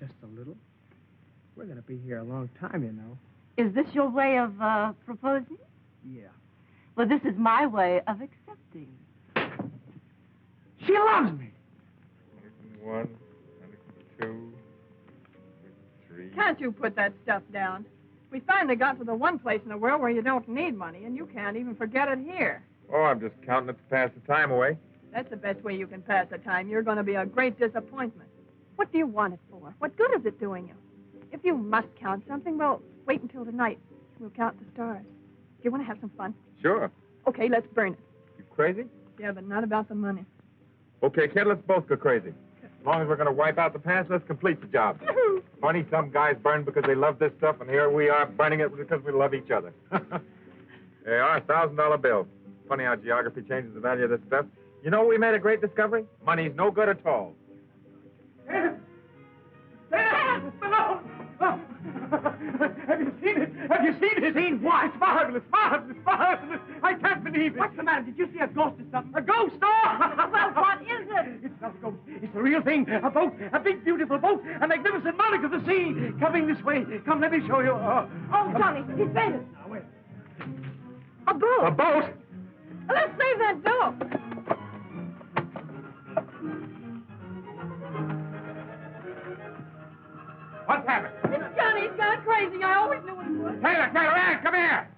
D: just a little? We're going to be here a long time, you know.
J: Is this your way of proposing?
D: Yeah.
J: Well, this is my way of accepting.
D: She loves me.
M: 1, 2, 3.
H: Can't you put that stuff down? We finally got to the one place in the world where you don't need money, and you can't even forget it here.
M: Oh, I'm just counting it to pass the time away.
H: That's the best way you can pass the time. You're going to be a great disappointment. What do you want it for? What good is it doing you? If you must count something, well, wait until tonight. We'll count the stars. Do you want to have some fun?
M: Sure.
H: Okay, let's burn it.
M: You crazy?
H: Yeah, but not about the money.
M: Okay, kid, let's both go crazy. As long as we're going to wipe out the past, let's complete the job. Funny, some guys burn because they love this stuff, and here we are burning it because we love each other. They are $1,000 bill. Funny how geography changes the value of this stuff. You know, we made a great discovery. Money's no good at all.
D: Have you seen it? Have you seen it? Seen what? It's marvelous, marvelous, marvelous. I can't believe it. What's the matter? Did you see a ghost or something? A ghost? Oh!
J: Well, what is it?
D: It's not a ghost. It's the real thing. A boat. A big, beautiful boat. A magnificent monarch of the sea. Coming this way. Come, let me show you.
J: Oh, Johnny, he's fainted.
D: Now, wait.
H: A boat.
M: A boat?
H: Let's save that boat.
M: What's happened?
H: It's Johnny. He's gone crazy. I always knew it would.
M: Taylor, Ann, come here.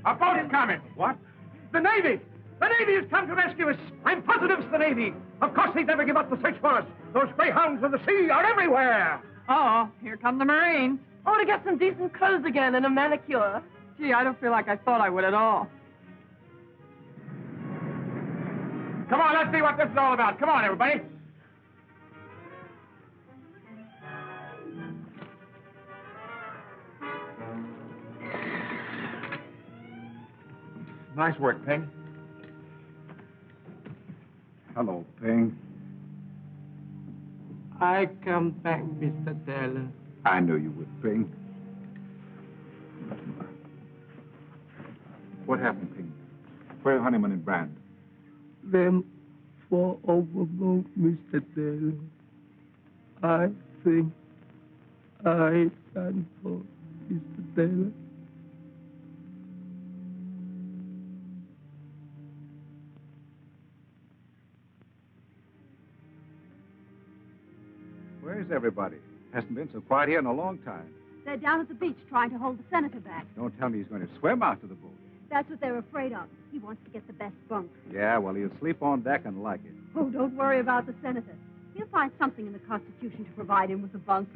M: A boat is coming.
D: What? The Navy! The Navy has come to rescue us. I'm positive it's the Navy. Of course they'd never give up the search for us. Those greyhounds of the sea are everywhere.
H: Uh-oh, here come the Marines.
J: Oh, to get some decent clothes again and a manicure.
H: Gee, I don't feel like I thought I would at all.
M: Come on, let's see what this is all about. Come on, everybody. Nice work, Ping.
C: Hello, Ping.
N: I come back, Mr. Taylor.
C: I knew you would, Ping. What happened, Ping? Where are Honeyman and Brand?
N: Them fall overboard, Mr. Taylor. I think I done for Mr. Taylor.
C: Where's everybody? Hasn't been so quiet here in a long time.
K: They're down at the beach trying to hold the senator back.
C: Don't tell me he's going to swim out to the boat.
K: That's what they're afraid of. He wants to get the best bunk.
C: Yeah, well, he'll sleep on deck and like it.
K: Oh, don't worry about the senator. He'll find something in the Constitution to provide him with a bunk.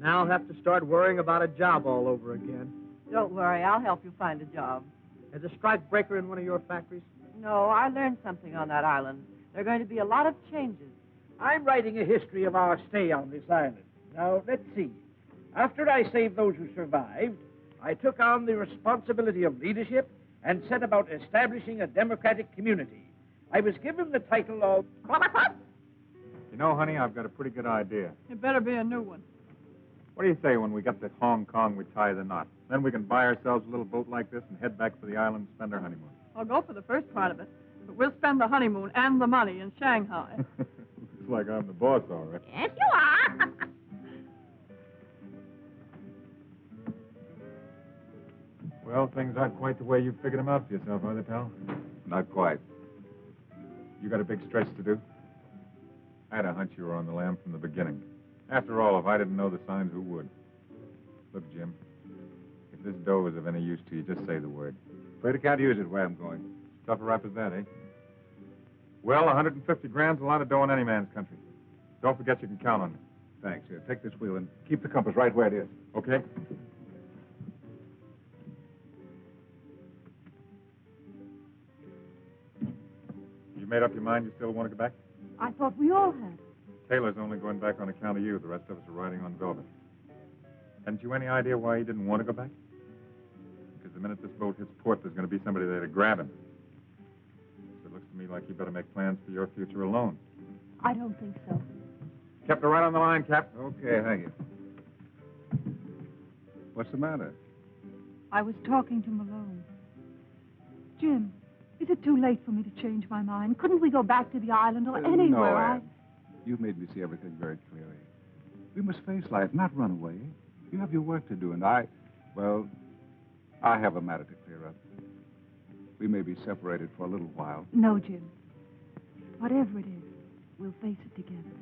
D: Now I'll have to start worrying about a job all over again.
J: Don't worry, I'll help you find a job.
D: As a strike breaker in one of your factories?
J: No, I learned something on that island. There are going to be a lot of changes.
D: I'm writing a history of our stay on this island. Now, let's see. After I saved those who survived, I took on the responsibility of leadership and set about establishing a democratic community. I was given the title of...
M: You know, honey, I've got a pretty good idea.
H: It better be a new one.
M: What do you say when we get to Hong Kong, we tie the knot? Then we can buy ourselves a little boat like this and head back to the island and spend our honeymoon.
B: I'll go for the first part of it. But we'll spend the honeymoon and the money in Shanghai.
M: Looks like I'm the boss, all right.
N: Yes, you are.
M: Well, things aren't quite the way you figured them out for yourself, are they, pal?
C: Not quite.
M: You got a big stretch to do? I had a hunch you were on the lam from the beginning. After all, if I didn't know the signs, who would? Look, Jim, if this dough is of any use to you, just say the word.
C: Afraid I can't use it where I'm going.
M: Tough a rap as that, eh? Well, 150 grand's a lot of dough in any man's country. Don't forget you can count on me.
C: Thanks. Here, take this wheel and keep the compass right where it is.
M: Okay? You made up your mind you still want to go back?
K: I thought we all had.
M: Taylor's only going back on account of you. The rest of us are riding on velvet. Hadn't you any idea why he didn't want to go back? Because the minute this boat hits port, there's going to be somebody there to grab him. So it looks to me like you better make plans for your future alone.
K: I don't think so.
M: Kept her right on the line, Cap.
C: Okay, thank you. What's the matter?
K: I was talking to Malone. Jim, is it too late for me to change my mind? Couldn't we go back to the island or anywhere?
C: No, Anne. You've made me see everything very clearly. We must face life, not run away. You have your work to do, and I have a matter to clear up. We may be separated for a little while.
K: No, Jim. Whatever it is, we'll face it together.